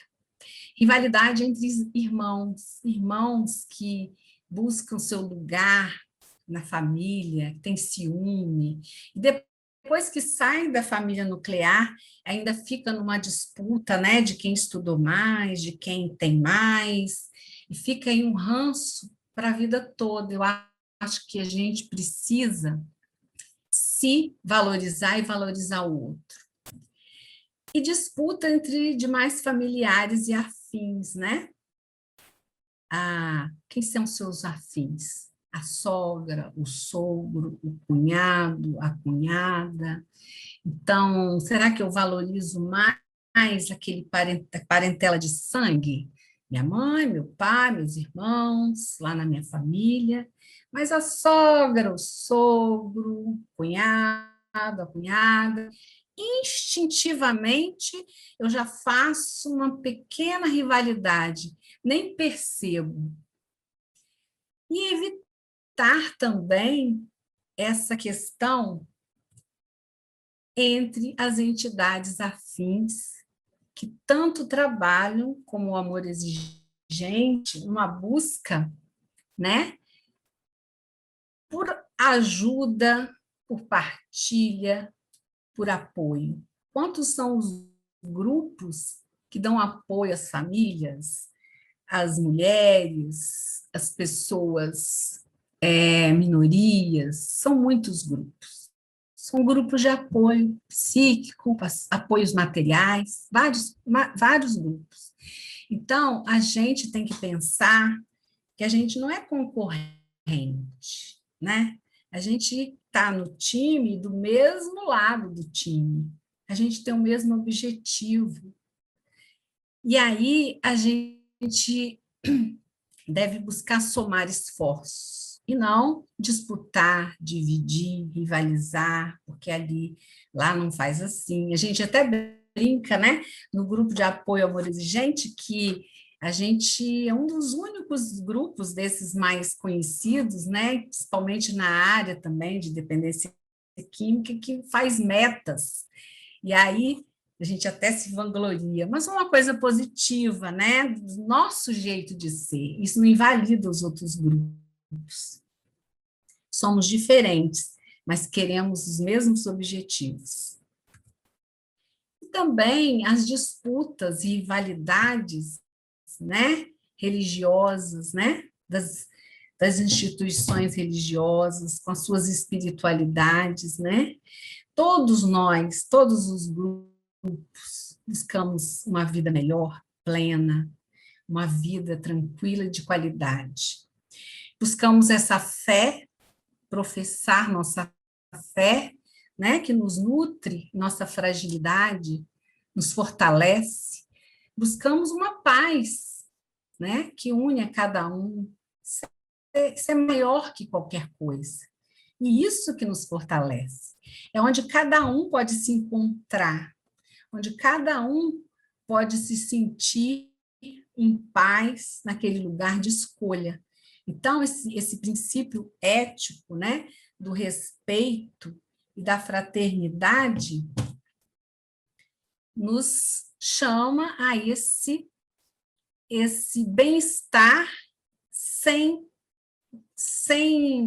Rivalidade entre irmãos que buscam seu lugar na família, que têm ciúme, e depois que saem da família nuclear, ainda fica numa disputa, né, de quem estudou mais, de quem tem mais, e fica aí um ranço para a vida toda. Eu acho que a gente precisa se valorizar e valorizar o outro. E disputa entre demais familiares e afins, né? Quem são seus afins? A sogra, o sogro, o cunhado, a cunhada. Então, será que eu valorizo mais aquele parentela de sangue? Minha mãe, meu pai, meus irmãos, lá na minha família. Mas a sogra, o sogro, o cunhado, a cunhada, instintivamente eu já faço uma pequena rivalidade, nem percebo. E evitar também essa questão entre as entidades afins que tanto trabalham como o amor exigente, uma busca, né, por ajuda, por partilha, por apoio. Quantos são os grupos que dão apoio às famílias, às mulheres, às pessoas, minorias? São muitos grupos. são grupos de apoio psíquico, apoios materiais, vários grupos. Então, a gente tem que pensar que a gente não é concorrente, né? A gente está no time, do mesmo lado do time. A gente tem o mesmo objetivo. E aí, a gente deve buscar somar esforços e não disputar, dividir, rivalizar, porque lá não faz assim. A gente até brinca, né, no grupo de apoio Amor Exigente, que a gente é um dos únicos grupos desses mais conhecidos, né, principalmente na área também de dependência química, que faz metas. E aí a gente até se vangloria, mas é uma coisa positiva, né? Do nosso jeito de ser. Isso não invalida os outros grupos. Somos diferentes, mas queremos os mesmos objetivos. E também as disputas e rivalidades, né? Religiosas, né? Das instituições religiosas, com as suas espiritualidades, né? Todos nós, todos os grupos, buscamos uma vida melhor, plena, uma vida tranquila e de qualidade. Buscamos essa fé, professar nossa fé, né, que nos nutre, nossa fragilidade, nos fortalece. Buscamos uma paz, né, que une a cada um. Isso é maior que qualquer coisa. E isso que nos fortalece. É onde cada um pode se encontrar, onde cada um pode se sentir em paz naquele lugar de escolha. Então, esse princípio ético, né, do respeito e da fraternidade nos chama a esse bem-estar sem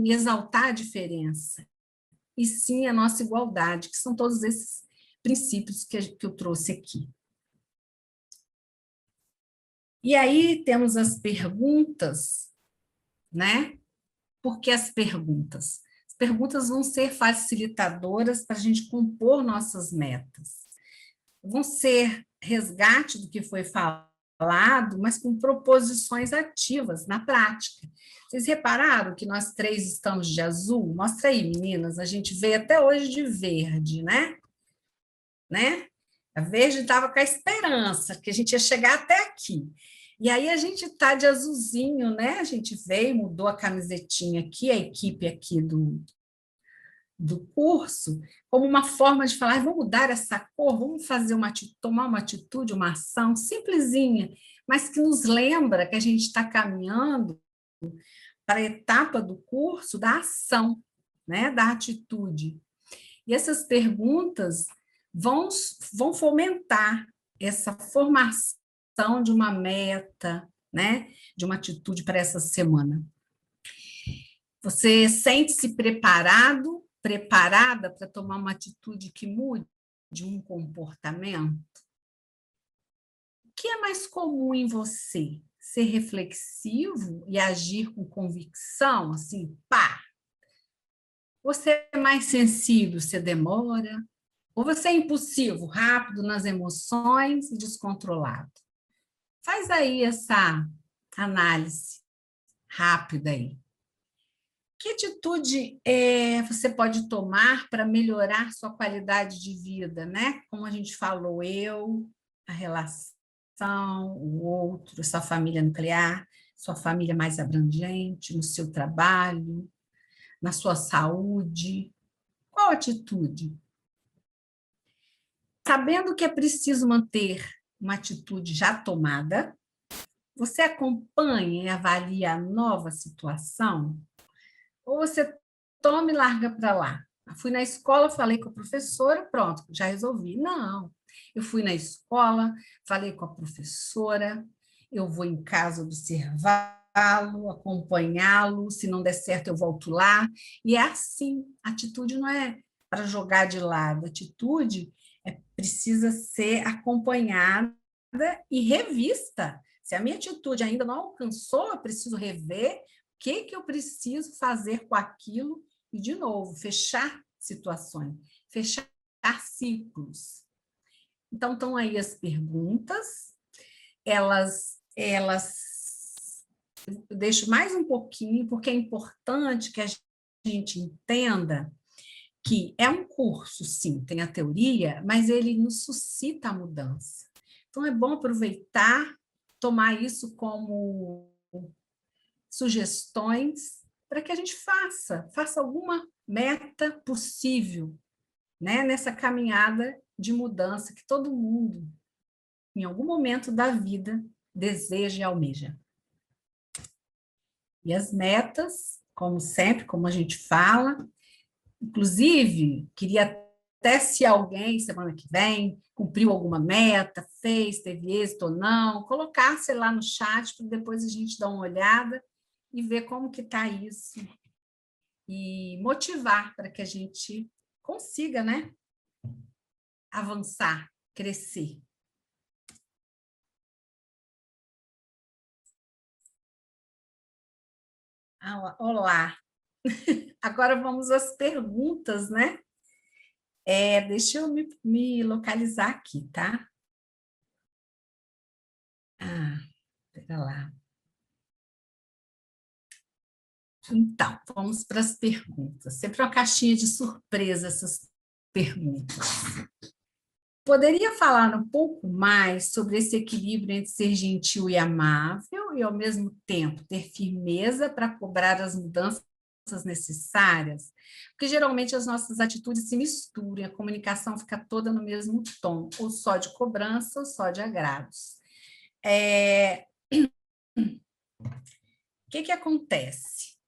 exaltar a diferença, e sim a nossa igualdade, que são todos esses princípios que eu trouxe aqui. E aí temos as perguntas, né? Por que as perguntas? As perguntas vão ser facilitadoras para a gente compor nossas metas. Vão ser resgate do que foi falado, mas com proposições ativas, na prática. Vocês repararam que nós três estamos de azul? Mostra aí, meninas, a gente veio até hoje de verde, né? A verde estava com a esperança que a gente ia chegar até aqui. E aí a gente está de azulzinho, né? A gente veio, mudou a camisetinha aqui, a equipe aqui do curso, como uma forma de falar, vamos mudar essa cor, vamos tomar uma atitude, uma ação simplesinha, mas que nos lembra que a gente está caminhando para a etapa do curso da ação, né? Da atitude. E essas perguntas vão fomentar essa formação de uma meta, né? De uma atitude para essa semana. Você sente-se preparada para tomar uma atitude que mude um comportamento? O que é mais comum em você? Ser reflexivo e agir com convicção, assim, pá? Você é mais sensível, você demora? Ou você é impulsivo, rápido nas emoções e descontrolado? Faz aí essa análise rápida aí. Que atitude você pode tomar para melhorar sua qualidade de vida, né? Como a gente falou, a relação, o outro, sua família nuclear, sua família mais abrangente, no seu trabalho, na sua saúde. Qual atitude? Sabendo que é preciso manter uma atitude já tomada, você acompanha e avalia a nova situação? Ou você toma e larga para lá? Fui na escola, falei com a professora, pronto, já resolvi. Não, eu fui na escola, falei com a professora, eu vou em casa observá-lo, acompanhá-lo, se não der certo eu volto lá. E é assim, a atitude não é para jogar de lado, a atitude precisa ser acompanhada e revista. Se a minha atitude ainda não alcançou, eu preciso rever o que eu preciso fazer com aquilo e, de novo, fechar situações, fechar ciclos. Então, estão aí as perguntas, eu deixo mais um pouquinho, porque é importante que a gente entenda que é um curso, sim, tem a teoria, mas ele nos suscita a mudança. Então, é bom aproveitar, tomar isso como sugestões para que a gente faça alguma meta possível, né, nessa caminhada de mudança que todo mundo, em algum momento da vida, deseja e almeja. E as metas, como sempre, como a gente fala, inclusive, queria até se alguém, semana que vem, cumpriu alguma meta, teve êxito ou não, colocasse lá no chat, para depois a gente dar uma olhada e ver como que está isso. E motivar para que a gente consiga, né, avançar, crescer. Olá! Agora vamos às perguntas, né? Deixa eu me localizar aqui, tá? Pera lá. Então, vamos para as perguntas. Sempre uma caixinha de surpresa essas perguntas. Poderia falar um pouco mais sobre esse equilíbrio entre ser gentil e amável e, ao mesmo tempo, ter firmeza para cobrar as mudanças necessárias? Porque, geralmente, as nossas atitudes se misturam, a comunicação fica toda no mesmo tom, ou só de cobrança ou só de agrados. O que acontece?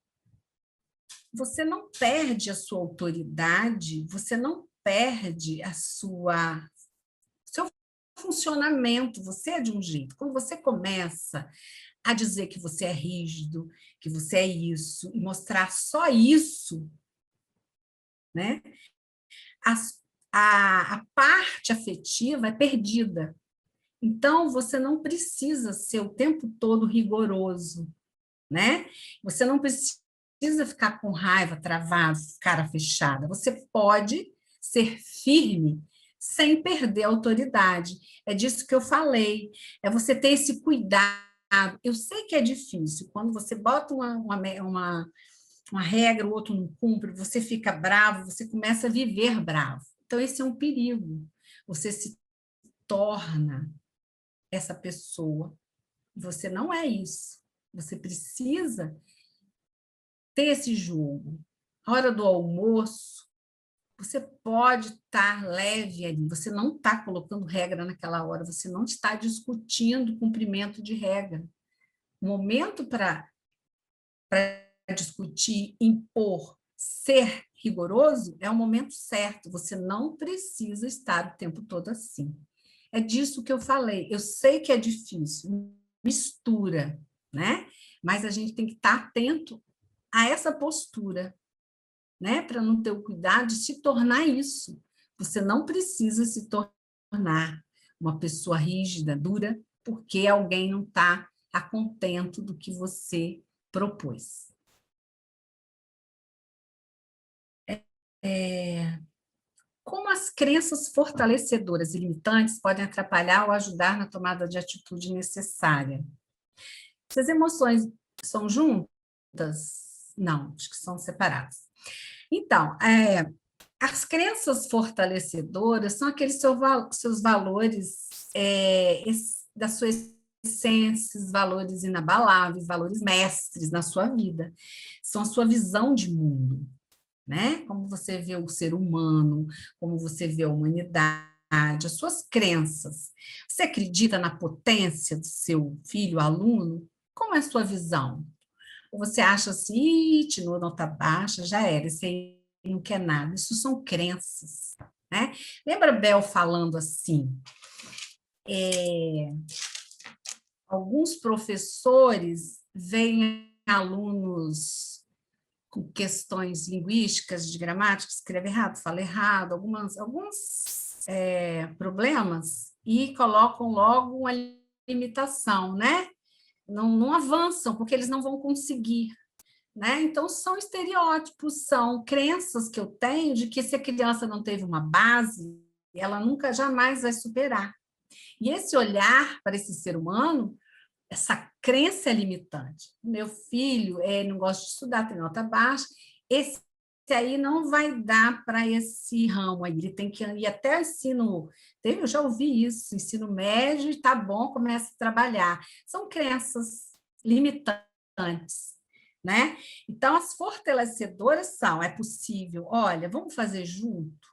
Você não perde a sua autoridade, você não perde seu funcionamento, você é de um jeito. Quando você começa a dizer que você é rígido, que você é isso, e mostrar só isso, né? A parte afetiva é perdida. Então, você não precisa ser o tempo todo rigoroso, né? Você não precisa ficar com raiva, travado, cara fechada. Você pode ser firme sem perder a autoridade. É disso que eu falei. É você ter esse cuidado. Eu sei que é difícil. Quando você bota uma regra, o outro não cumpre, você fica bravo, você começa a viver bravo. Então, esse é um perigo. Você se torna essa pessoa. Você não é isso. Você precisa ter esse jogo. A hora do almoço, você pode estar leve ali, você não está colocando regra naquela hora, você não está discutindo cumprimento de regra. O momento para discutir, impor, ser rigoroso é o momento certo, você não precisa estar o tempo todo assim. É disso que eu falei, eu sei que é difícil, mistura, né? Mas a gente tem que estar atento a essa postura, né? Para não ter o cuidado de se tornar isso. Você não precisa se tornar uma pessoa rígida, dura, porque alguém não está a contento do que você propôs. Como as crenças fortalecedoras e limitantes podem atrapalhar ou ajudar na tomada de atitude necessária? Se as emoções são juntas, não, acho que são separadas. Então, as crenças fortalecedoras são aqueles seus valores da sua essência, valores inabaláveis, valores mestres na sua vida. São a sua visão de mundo, né? Como você vê o ser humano, como você vê a humanidade, as suas crenças. Você acredita na potência do seu filho, aluno? Como é a sua visão? Ou você acha assim, tirou nota baixa, já era, isso aí não quer nada. Isso são crenças, né? Lembra Bel falando assim? Alguns professores veem alunos com questões linguísticas, de gramática, escreve errado, fala errado, alguns problemas, e colocam logo uma limitação, né? Não avançam, porque eles não vão conseguir. né? Então, são estereótipos, são crenças que eu tenho de que se a criança não teve uma base, ela nunca, jamais vai superar. E esse olhar para esse ser humano, essa crença é limitante. Meu filho não gosta de estudar, tem nota baixa, esse aí não vai dar para esse ramo aí, ele tem que ir até o ensino, eu já ouvi isso, ensino médio, e tá bom, começa a trabalhar. São crenças limitantes, né? Então, as fortalecedoras são, é possível, olha, vamos fazer junto,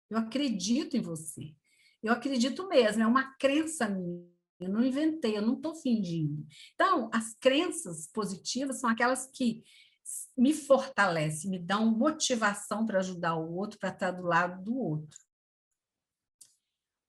eu acredito em você, eu acredito mesmo, é uma crença minha, eu não inventei, eu não estou fingindo. Então, as crenças positivas são aquelas que me fortalecem, me dão motivação para ajudar o outro, para estar do lado do outro.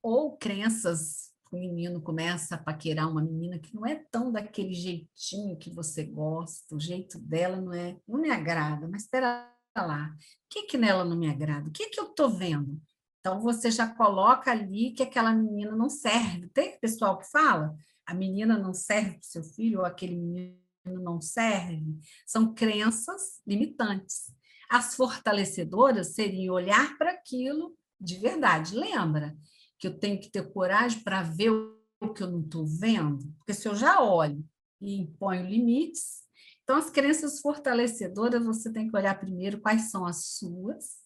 Ou crenças, o menino começa a paquerar uma menina que não é tão daquele jeitinho que você gosta, o jeito dela não me agrada, mas espera lá, o que nela não me agrada? O que eu estou vendo? Então, você já coloca ali que aquela menina não serve. Tem pessoal que fala, a menina não serve para o seu filho, ou aquele menino não serve. São crenças limitantes. As fortalecedoras seriam olhar para aquilo de verdade. Lembra que eu tenho que ter coragem para ver o que eu não estou vendo? Porque se eu já olho e imponho limites, então as crenças fortalecedoras você tem que olhar primeiro quais são as suas,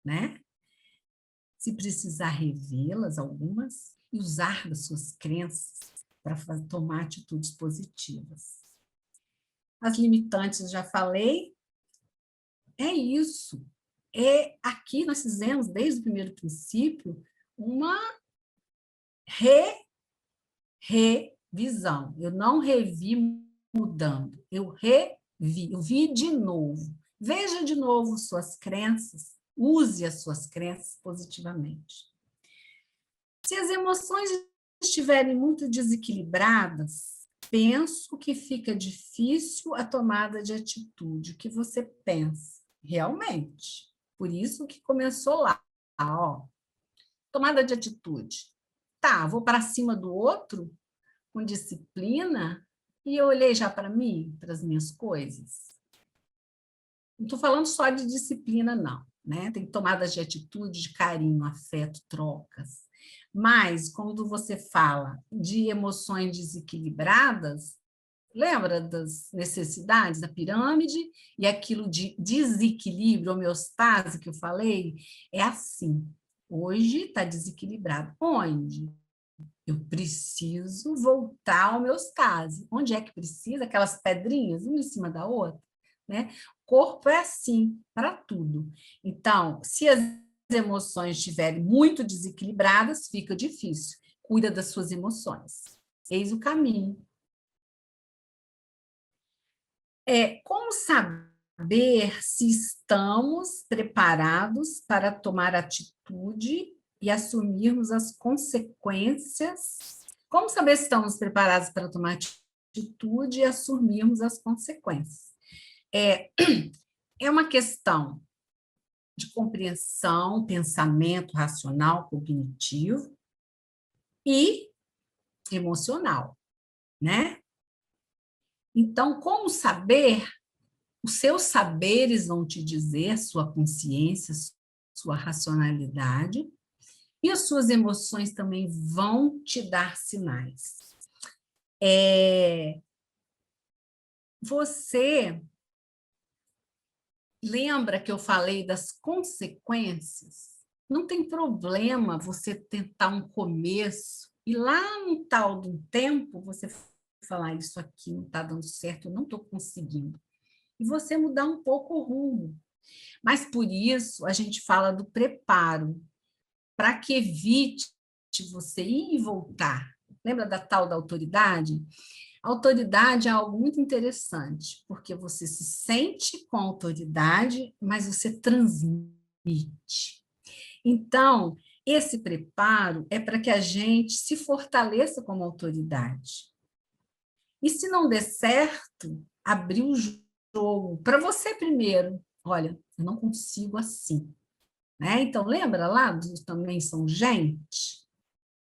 né? Se precisar revê-las, algumas, e usar das suas crenças para tomar atitudes positivas. As limitantes, já falei, é isso. Aqui nós fizemos, desde o primeiro princípio, uma revisão. Eu não revi mudando, eu revi, eu vi de novo. Veja de novo suas crenças, use as suas crenças positivamente. Se as emoções estiverem muito desequilibradas, penso que fica difícil a tomada de atitude. O que você pensa? Realmente. Por isso que começou lá. Ó, tomada de atitude. Tá, vou para cima do outro com disciplina e eu olhei já para mim, para as minhas coisas. Não estou falando só de disciplina, não, né? Tem tomadas de atitude, de carinho, afeto, trocas. Mas, quando você fala de emoções desequilibradas, lembra das necessidades da pirâmide e aquilo de desequilíbrio, homeostase que eu falei? É assim. Hoje está desequilibrado. Onde? Eu preciso voltar à homeostase. Onde é que precisa? Aquelas pedrinhas, uma em cima da outra, né? O corpo é assim para tudo. Então, se as emoções estiverem muito desequilibradas, fica difícil. Cuida das suas emoções. Eis o caminho. Como saber se estamos preparados para tomar atitude e assumirmos as consequências? Como saber se estamos preparados para tomar atitude e assumirmos as consequências? É uma questão de compreensão, pensamento racional, cognitivo e emocional, né? Então, como saber? Os seus saberes vão te dizer, sua consciência, sua racionalidade, e as suas emoções também vão te dar sinais. Você lembra que eu falei das consequências? Não tem problema você tentar um começo e lá no tal do tempo você falar isso aqui não está dando certo, eu não estou conseguindo. E você mudar um pouco o rumo. Mas por isso a gente fala do preparo, para que evite você ir e voltar. Lembra da tal da autoridade? A autoridade é algo muito interessante, porque você se sente com autoridade, mas você transmite. Então, esse preparo é para que a gente se fortaleça como autoridade. E se não der certo, abrir o jogo para você primeiro. Olha, eu não consigo assim. Né? Então, lembra lá dos também são gente?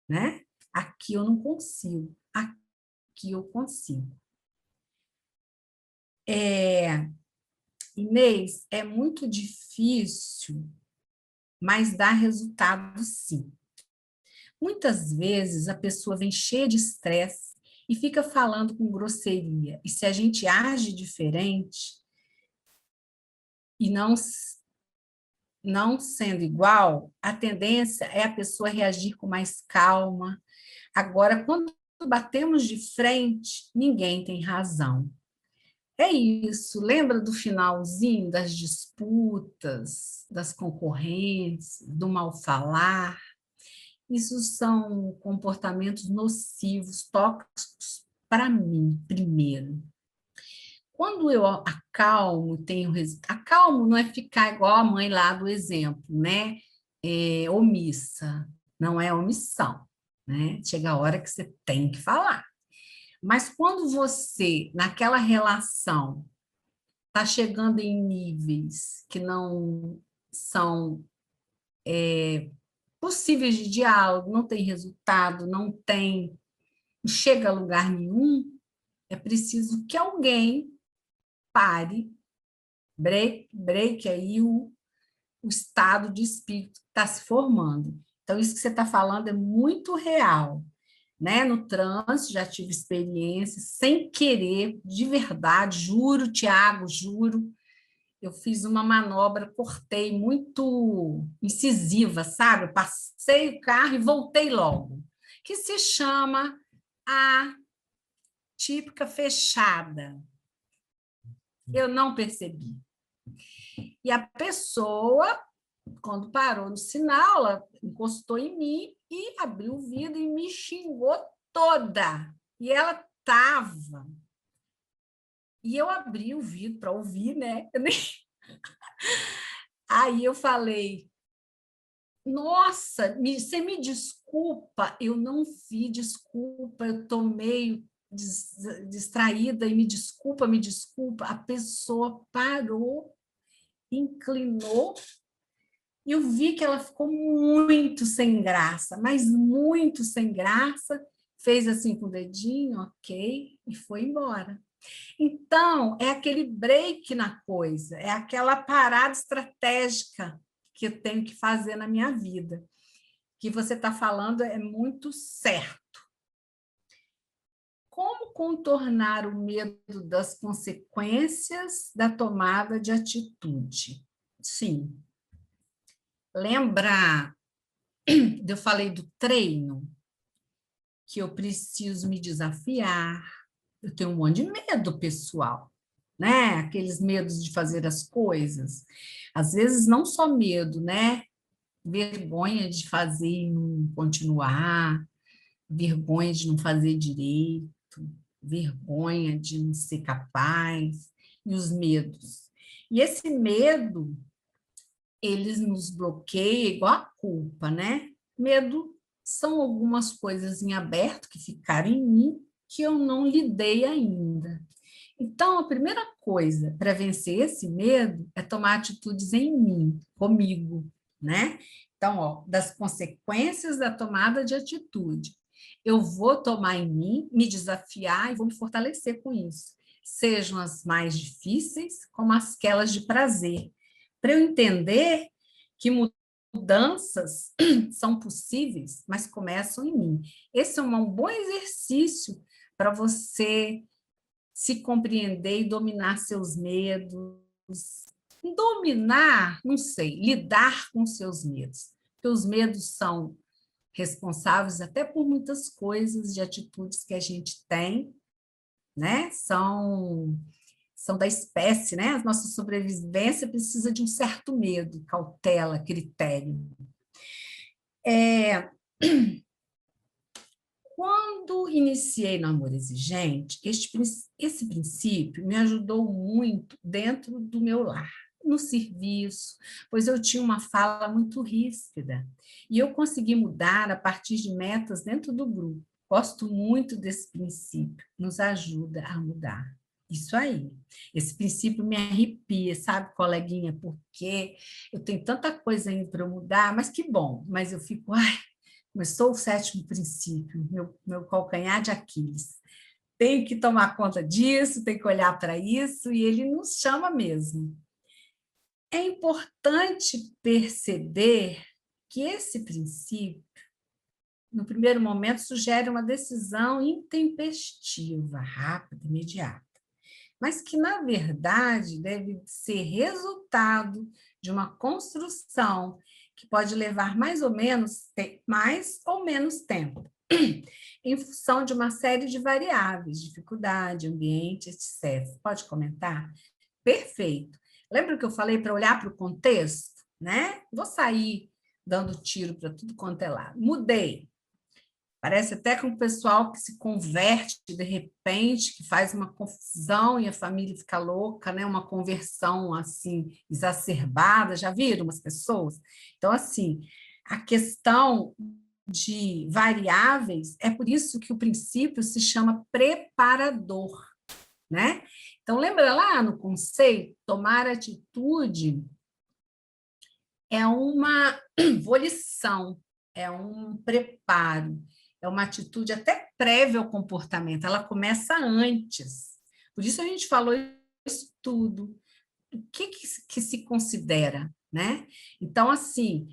Né? Aqui eu não consigo, aqui eu consigo. Inês, é muito difícil, mas dá resultado sim. Muitas vezes a pessoa vem cheia de estresse e fica falando com grosseria. E se a gente age diferente e não sendo igual, a tendência é a pessoa reagir com mais calma. Agora, quando batemos de frente, ninguém tem razão. É isso. Lembra do finalzinho das disputas, das concorrências, do mal falar? Isso são comportamentos nocivos, tóxicos para mim, primeiro. Quando eu acalmo, acalmo não é ficar igual a mãe lá do exemplo, né? Omissa, não é omissão, né? Chega a hora que você tem que falar. Mas quando você, naquela relação, está chegando em níveis que não são possíveis de diálogo, não tem resultado, não chega a lugar nenhum, é preciso que alguém pare, break aí o estado de espírito que está se formando. Então, isso que você está falando é muito real. Né? No trânsito, já tive experiência, sem querer, de verdade, juro, Tiago, juro, eu fiz uma manobra, cortei muito incisiva, sabe? Eu passei o carro e voltei logo, que se chama a típica fechada. Eu não percebi. E a pessoa, quando parou no sinal, ela encostou em mim e abriu o vidro e me xingou toda. E ela estava. E eu abri o vidro para ouvir, né? Aí eu falei, nossa, você me desculpa, eu não vi, desculpa, eu estou meio distraída e me desculpa. A pessoa parou, inclinou, e eu vi que ela ficou muito sem graça, mas muito sem graça, fez assim com o dedinho, ok, e foi embora. Então, é aquele break na coisa, é aquela parada estratégica que eu tenho que fazer na minha vida. Que você está falando é muito certo. Como contornar o medo das consequências da tomada de atitude? Sim. Lembra, eu falei do treino, que eu preciso me desafiar. Eu tenho um monte de medo pessoal, né? Aqueles medos de fazer as coisas. Às vezes, não só medo, né? Vergonha de fazer e não continuar, vergonha de não fazer direito, vergonha de não ser capaz, e os medos. E esse medo, eles nos bloqueiam igual a culpa, né? Medo são algumas coisas em aberto que ficaram em mim que eu não lidei ainda. Então, a primeira coisa para vencer esse medo é tomar atitudes em mim, comigo, né? Então, ó, das consequências da tomada de atitude. Eu vou tomar em mim, me desafiar e vou me fortalecer com isso. Sejam as mais difíceis, como aquelas de prazer. Para eu entender que mudanças são possíveis, mas começam em mim. Esse é um bom exercício para você se compreender e dominar seus medos. Dominar, não sei, lidar com seus medos. Porque os medos são responsáveis até por muitas coisas de atitudes que a gente tem, né? São da espécie, né? A nossa sobrevivência precisa de um certo medo, cautela, critério. Quando iniciei no Amor Exigente, esse princípio me ajudou muito dentro do meu lar, no serviço, pois eu tinha uma fala muito ríspida e eu consegui mudar a partir de metas dentro do grupo. Gosto muito desse princípio, nos ajuda a mudar. Isso aí. Esse princípio me arrepia, sabe, coleguinha? Porque eu tenho tanta coisa ainda para mudar, mas que bom. Mas eu fico, começou o 7º princípio, meu calcanhar de Aquiles. Tenho que tomar conta disso, tenho que olhar para isso, e ele nos chama mesmo. É importante perceber que esse princípio, no primeiro momento, sugere uma decisão intempestiva, rápida, imediata, mas que, na verdade, deve ser resultado de uma construção que pode levar mais ou menos tempo, em função de uma série de variáveis, dificuldade, ambiente, etc. Pode comentar? Perfeito. Lembra que eu falei para olhar para o contexto, né? Vou sair dando tiro para tudo quanto é lado. Mudei. Parece até que um pessoal que se converte de repente, que faz uma confusão e a família fica louca, né? Uma conversão assim exacerbada. Já viram umas pessoas? Então, assim, a questão de variáveis é por isso que o princípio se chama preparador, né? Então, lembra lá no conceito, tomar atitude é uma volição, é um preparo, é uma atitude até prévia ao comportamento, ela começa antes. Por isso a gente falou isso tudo. O que se considera, né? Então, assim,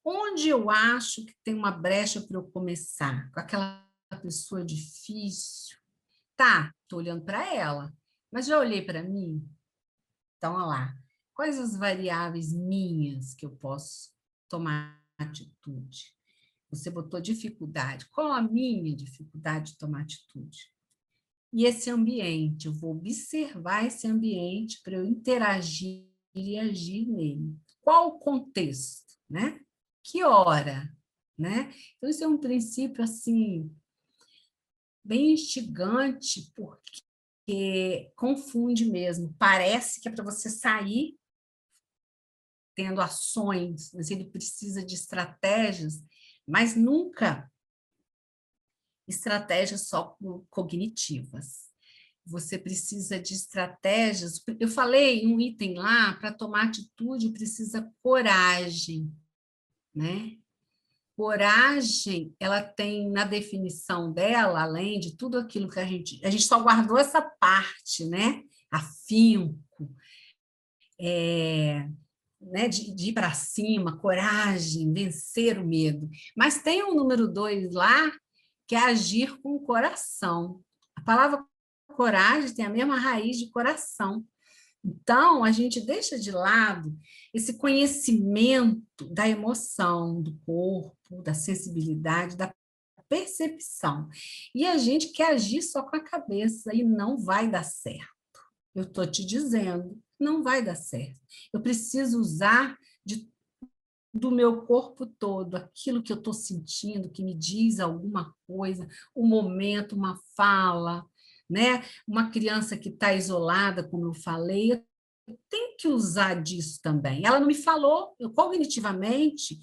onde eu acho que tem uma brecha para eu começar? Com aquela pessoa difícil? Tá, estou olhando para ela, mas já olhei para mim? Então, olha lá. Quais as variáveis minhas que eu posso tomar atitude? Você botou dificuldade. Qual a minha dificuldade de tomar atitude? E esse ambiente, eu vou observar esse ambiente para eu interagir e agir nele. Qual o contexto, né? Que hora, né? Então, isso é um princípio, assim, bem instigante, porque confunde mesmo. Parece que é para você sair tendo ações, mas ele precisa de estratégias, mas nunca estratégias só cognitivas. Você precisa de estratégias. Eu falei um item lá, para tomar atitude precisa coragem, né? Coragem, ela tem na definição dela, além de tudo aquilo que a gente só guardou essa parte, né? Afinco, né, de ir para cima, coragem, vencer o medo. Mas tem um número 2 lá, que é agir com o coração. A palavra coragem tem a mesma raiz de coração. Então, a gente deixa de lado esse conhecimento da emoção, do corpo, da sensibilidade, da percepção. E a gente quer agir só com a cabeça e não vai dar certo. Eu estou te dizendo, não vai dar certo. Eu preciso usar do meu corpo todo, aquilo que eu estou sentindo, que me diz alguma coisa, um momento, uma fala, né? Uma criança que está isolada, como eu falei, eu tenho que usar disso também. Ela não me falou, eu cognitivamente,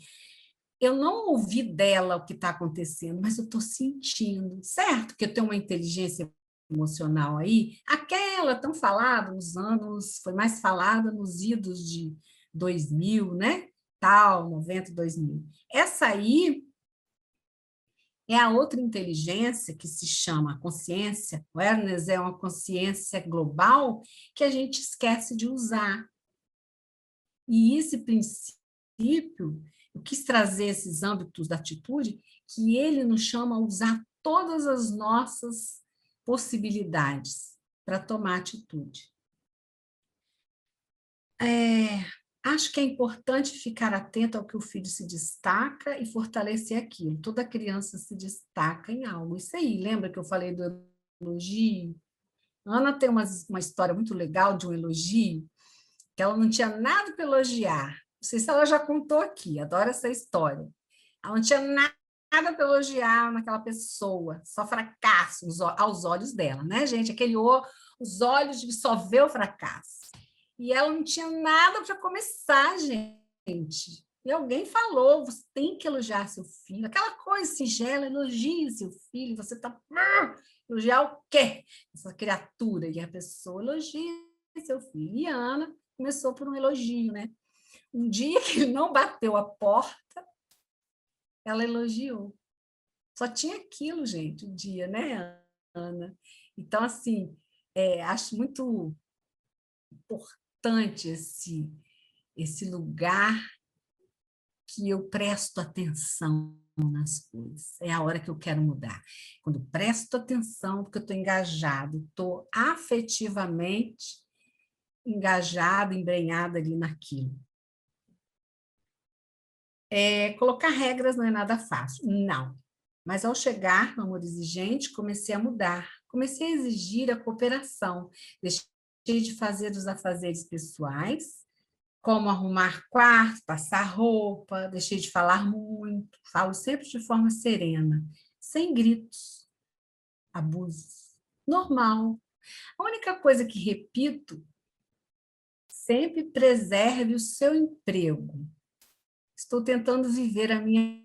eu não ouvi dela o que está acontecendo, mas eu estou sentindo, certo? Que eu tenho uma inteligência emocional aí, aquela tão falada nos anos, foi mais falada nos idos de 2000, né? Tal, 90, 2000. Essa aí é a outra inteligência que se chama consciência. O awareness é uma consciência global que a gente esquece de usar. E esse princípio, eu quis trazer esses âmbitos da atitude, que ele nos chama a usar todas as nossas possibilidades para tomar atitude. Acho que é importante ficar atento ao que o filho se destaca e fortalecer aquilo. Toda criança se destaca em algo. Isso aí, lembra que eu falei do elogio? Ana tem uma história muito legal de um elogio, que ela não tinha nada para elogiar. Não sei se ela já contou aqui, adoro essa história. Ela não tinha nada para elogiar naquela pessoa, só fracasso aos olhos dela, né, gente? Os olhos de só ver o fracasso. E ela não tinha nada para começar, gente. E alguém falou, você tem que elogiar seu filho. Aquela coisa singela, elogie seu filho. Você está... Elogiar o quê? Essa criatura. E a pessoa elogia seu filho. E a Ana começou por um elogio, né? Um dia que ele não bateu a porta, ela elogiou. Só tinha aquilo, gente, um dia, né, Ana? Então, assim, acho muito importante importante esse lugar que eu presto atenção nas coisas. É a hora que eu quero mudar. Quando presto atenção, porque eu estou engajado, estou afetivamente engajada, embrenhada ali naquilo. Colocar regras não é nada fácil, não. Mas ao chegar no amor exigente, comecei a mudar. Comecei a exigir a cooperação. Deixei de fazer os afazeres pessoais, como arrumar quarto, passar roupa, deixei de falar muito, falo sempre de forma serena, sem gritos, abusos. Normal. A única coisa que repito, sempre preserve o seu emprego. Estou tentando viver a minha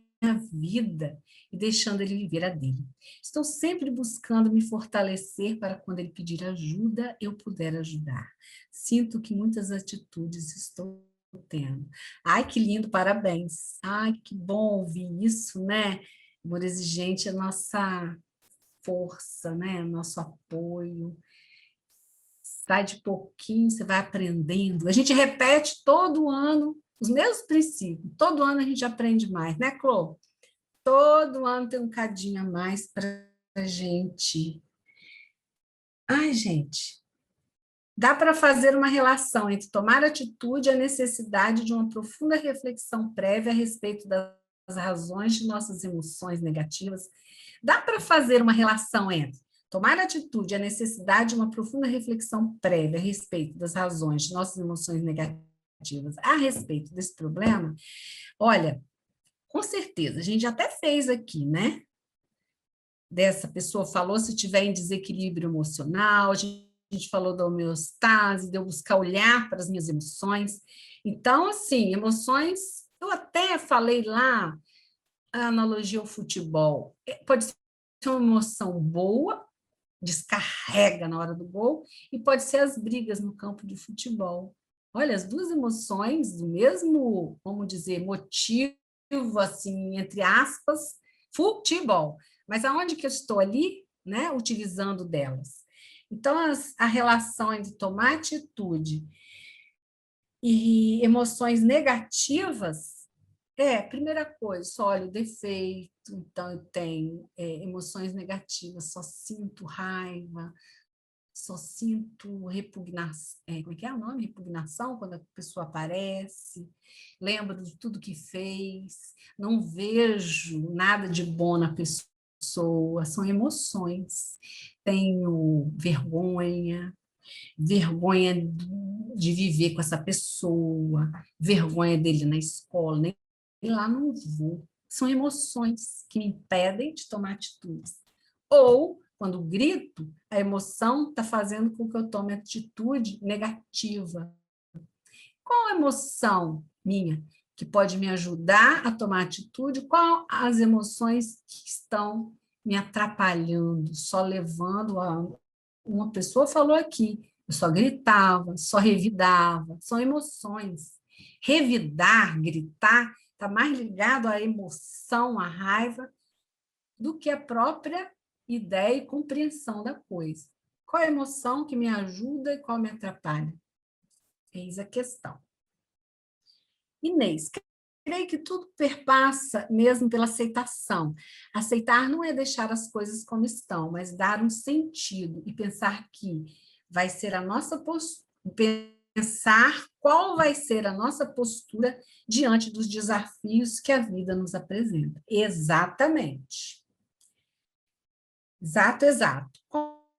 vida e deixando ele viver a dele. Estou sempre buscando me fortalecer para quando ele pedir ajuda, eu puder ajudar. Sinto que muitas atitudes estou tendo. Ai, que lindo, parabéns. Ai, que bom ouvir isso, né? Amor exigente é nossa força, né? Nosso apoio. Sai de pouquinho, você vai aprendendo. A gente repete todo ano os mesmos princípios. Todo ano a gente aprende mais, né, Clô? Todo ano tem um cadinho a mais para a gente. Ai, gente, dá para fazer uma relação entre tomar atitude e a necessidade de uma profunda reflexão prévia a respeito das razões de nossas emoções negativas. Dá para fazer uma relação entre tomar atitude e a necessidade de uma profunda reflexão prévia a respeito das razões de nossas emoções negativas a respeito desse problema? Olha, com certeza, a gente até fez aqui, né? Dessa pessoa falou se tiver em desequilíbrio emocional, a gente falou da homeostase, de eu buscar olhar para as minhas emoções. Então, assim, emoções, eu até falei lá, a analogia ao futebol, pode ser uma emoção boa, descarrega na hora do gol, e pode ser as brigas no campo de futebol. Olha, as duas emoções do mesmo, vamos dizer, motivo, assim, entre aspas, futebol. Mas aonde que eu estou ali, né, utilizando delas? Então, a relação entre tomar atitude e emoções negativas primeira coisa, só olho o defeito, então eu tenho emoções negativas, só sinto raiva, só sinto repugnação, como é que é o nome? Repugnação, quando a pessoa aparece, lembro de tudo que fez, não vejo nada de bom na pessoa, são emoções. Tenho vergonha de viver com essa pessoa, vergonha dele na escola, nem lá não vou. São emoções que me impedem de tomar atitudes. Ou, quando grito, a emoção está fazendo com que eu tome atitude negativa. Qual a emoção minha que pode me ajudar a tomar atitude? Qual as emoções que estão me atrapalhando, só levando a... Uma pessoa falou aqui, eu só gritava, só revidava, são emoções. Revidar, gritar, está mais ligado à emoção, à raiva, do que a própria ideia e compreensão da coisa. Qual é a emoção que me ajuda e qual me atrapalha? Eis a questão. Inês, creio que tudo perpassa mesmo pela aceitação. Aceitar não é deixar as coisas como estão, mas dar um sentido e pensar que vai ser a nossa postura, pensar qual vai ser a nossa postura diante dos desafios que a vida nos apresenta. Exatamente. Exato.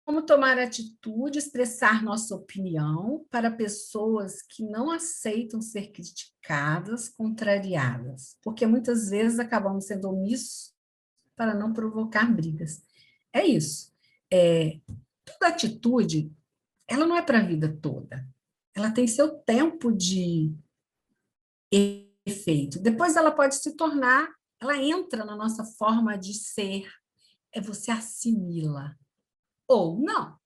Como tomar atitude, expressar nossa opinião para pessoas que não aceitam ser criticadas, contrariadas, porque muitas vezes acabamos sendo omissos para não provocar brigas. É isso. Toda atitude, ela não é para a vida toda. Ela tem seu tempo de efeito. Depois ela pode se tornar, ela entra na nossa forma de ser, você assimila. Ou não.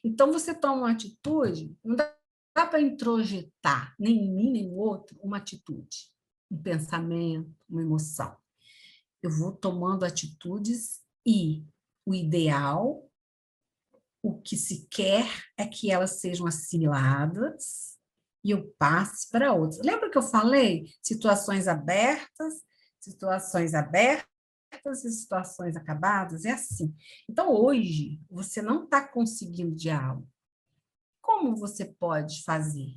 Então, você toma uma atitude, não dá para introjetar, nem em mim, nem no outro, uma atitude, um pensamento, uma emoção. Eu vou tomando atitudes e o ideal, o que se quer é que elas sejam assimiladas e eu passe para outros. Lembra que eu falei? Situações abertas e situações acabadas, é assim. Então, hoje, você não está conseguindo diálogo. Como você pode fazer?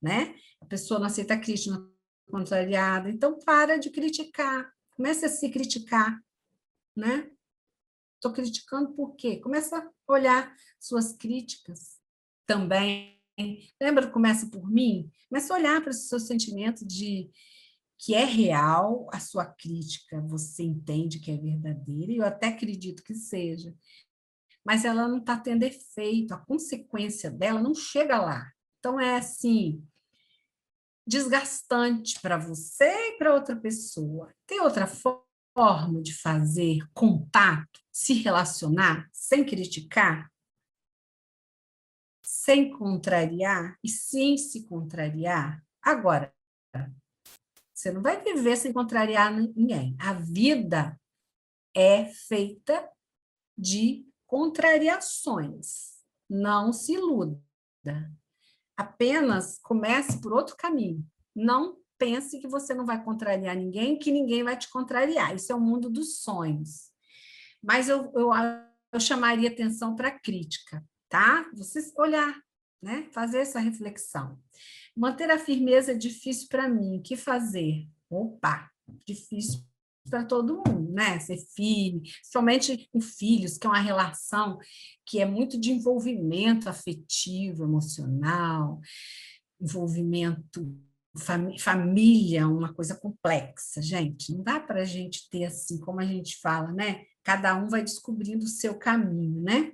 Né? A pessoa não aceita a crítica, contrariada, então para de criticar, comece a se criticar, né? Estou criticando por quê? Começa a olhar suas críticas também. Lembra que começa por mim? Começa a olhar para o seu sentimento de que é real a sua crítica, você entende que é verdadeira, e eu até acredito que seja, mas ela não está tendo efeito, a consequência dela não chega lá. Então, é assim, desgastante para você e para outra pessoa. Tem outra forma de fazer contato, se relacionar, sem criticar, sem contrariar e sem se contrariar? Agora, você não vai viver sem contrariar ninguém. A vida é feita de contrariações. Não se iluda. Apenas comece por outro caminho. Não pense que você não vai contrariar ninguém, que ninguém vai te contrariar. Isso é o mundo dos sonhos. Mas eu chamaria atenção para a crítica, tá? Você olhar, né? Fazer essa reflexão. Manter a firmeza é difícil para mim. O que fazer? Opa, difícil para todo mundo, né? Ser filho, somente com filhos, que é uma relação que é muito de envolvimento afetivo, emocional, envolvimento família, uma coisa complexa, gente. Não dá para a gente ter assim, como a gente fala, né? Cada um vai descobrindo o seu caminho, né?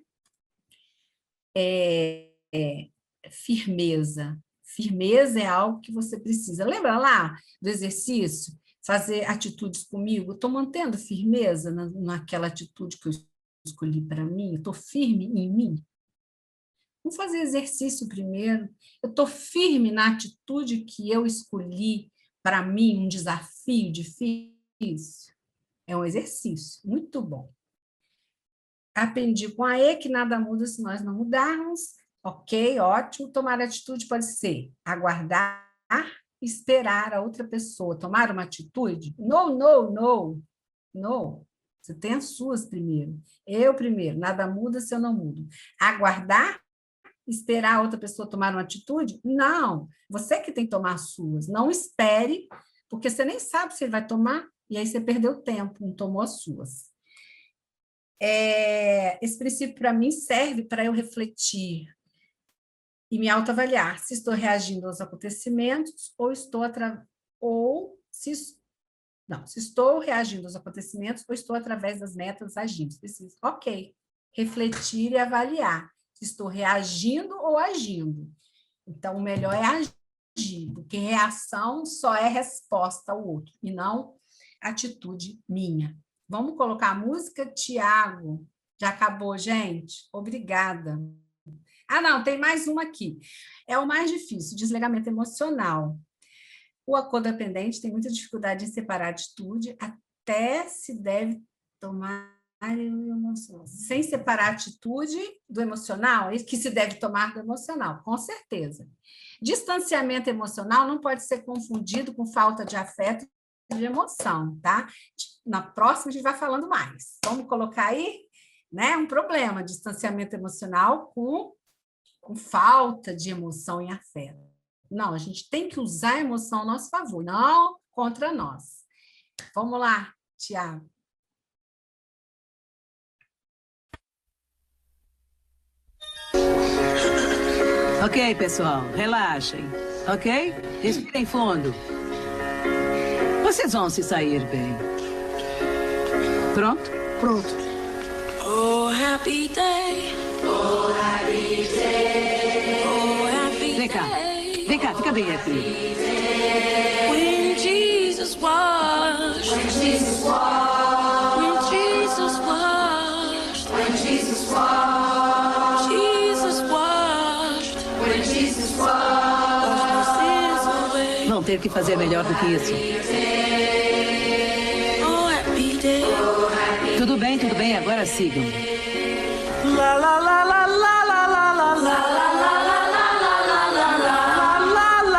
Firmeza. Firmeza é algo que você precisa. Lembra lá do exercício? Fazer atitudes comigo? Estou mantendo firmeza naquela atitude que eu escolhi para mim? Estou firme em mim? Vamos fazer exercício primeiro. Eu estou firme na atitude que eu escolhi para mim, um desafio difícil? É um exercício muito bom. Aprendi com a E que nada muda se nós não mudarmos. Ok, ótimo. Tomar atitude pode ser aguardar, esperar a outra pessoa tomar uma atitude. No, no, no. No. Você tem as suas primeiro. Eu primeiro. Nada muda se eu não mudo. Aguardar, esperar a outra pessoa tomar uma atitude? Não. Você que tem que tomar as suas. Não espere, porque você nem sabe se ele vai tomar, e aí você perdeu tempo, não tomou as suas. Esse princípio, para mim, serve para eu refletir e me autoavaliar se estou reagindo aos acontecimentos se estou reagindo aos acontecimentos ou estou através das metas agindo. Preciso, ok, refletir e avaliar se estou reagindo ou agindo. Então, o melhor é agir, porque reação só é resposta ao outro, e não atitude minha. Vamos colocar a música, Tiago? Já acabou, gente? Obrigada. Ah, não, tem mais uma aqui. É o mais difícil, desligamento emocional. O codependente tem muita dificuldade em separar a atitude, até se deve tomar emocional. Sem separar a atitude do emocional, que se deve tomar do emocional, com certeza. Distanciamento emocional não pode ser confundido com falta de afeto e de emoção, tá? Na próxima a gente vai falando mais. Vamos colocar aí, né, um problema, distanciamento emocional com falta de emoção e afeto. Não, a gente tem que usar a emoção a nosso favor, não contra nós. Vamos lá, Tiago. Ok, pessoal, relaxem, ok? Respirem fundo. Vocês vão se sair bem. Pronto? Pronto. Oh, happy day. Oh, happy day. Oh, happy day. Vem cá, fica bem aqui. When Jesus washed. When Jesus washed. When Jesus washed. When Jesus washed. Jesus washed. When Jesus washed. Vão ter que fazer melhor do que isso. Oh, happy day. Tudo bem, agora sigam. La la la la la la la la la la la la la la la la la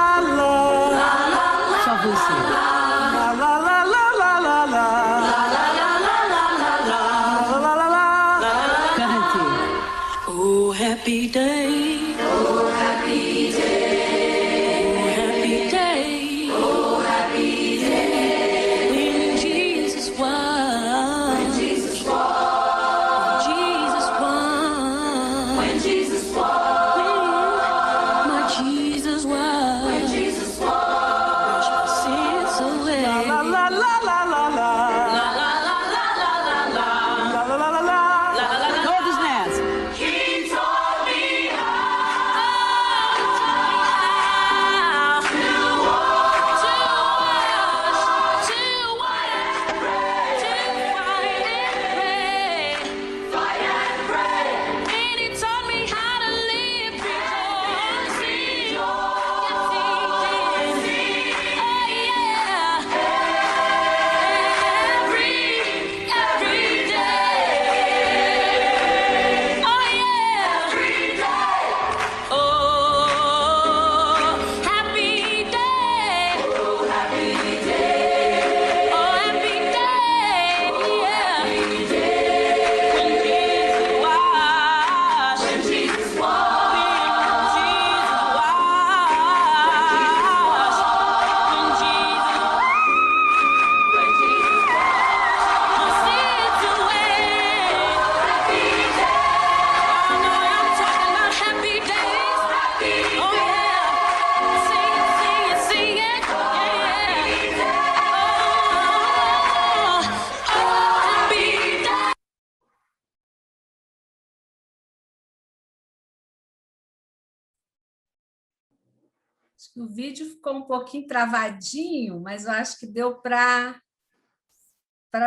Acho que o vídeo ficou um pouquinho travadinho, mas eu acho que deu para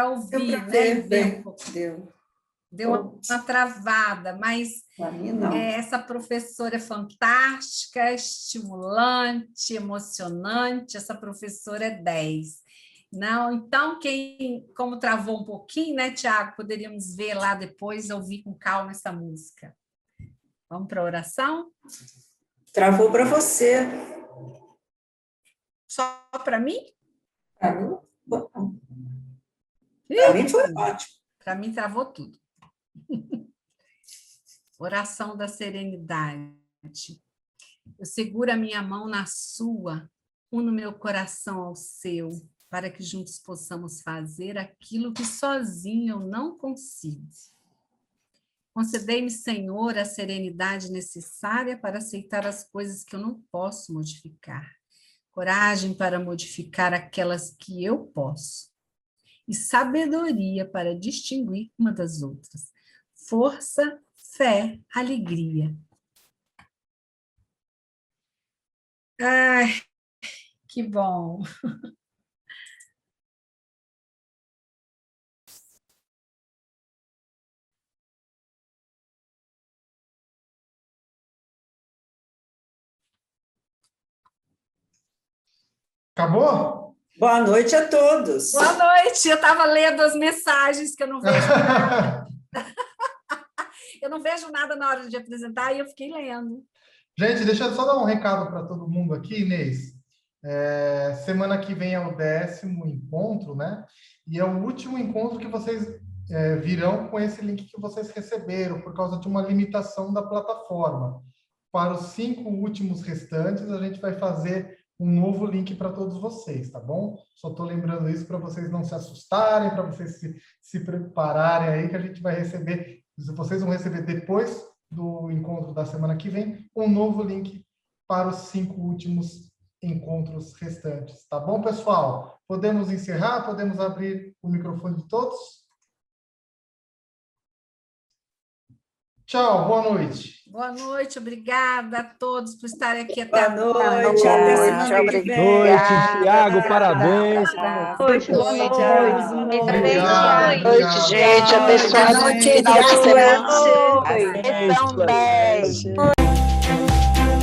ouvir, Deu para né? ver bem. Deu. Deu uma travada, mas Para mim, não. essa professora é fantástica, estimulante, emocionante, essa professora é 10. Não, então, como travou um pouquinho, né, Tiago, poderíamos ver lá depois, ouvir com calma essa música. Vamos para a oração? Travou para você. Só para mim? Para mim, para mim foi ótimo. Para mim, travou tudo. Oração da serenidade. Eu seguro a minha mão na sua, uno meu coração ao seu, para que juntos possamos fazer aquilo que sozinho eu não consigo. Concedei-me, Senhor, a serenidade necessária para aceitar as coisas que eu não posso modificar. Coragem para modificar aquelas que eu posso. E sabedoria para distinguir uma das outras. Força, fé, alegria. Ai, que bom. Acabou? Boa noite a todos. Boa noite. Eu estava lendo as mensagens que eu não vejo nada. Eu não vejo nada na hora de apresentar e eu fiquei lendo. Gente, deixa eu só dar um recado para todo mundo aqui, Inês. Semana que vem é o 10º encontro, né? E é o último encontro que vocês virão com esse link que vocês receberam, por causa de uma limitação da plataforma. Para os 5 últimos restantes, a gente vai fazer um novo link para todos vocês, tá bom? Só estou lembrando isso para vocês não se assustarem, para vocês se prepararem aí, que a gente vai receber, vocês vão receber depois do encontro da semana que vem, um novo link para os 5 últimos encontros restantes, tá bom, pessoal? Podemos encerrar? Podemos abrir o microfone de todos? Tchau, boa noite. Boa noite, obrigada a todos por estarem aqui até agora. Boa noite, até semana que vem. Boa noite, Tiago, parabéns. Boa noite. Boa noite, gente. Abençoado final de semana. Também.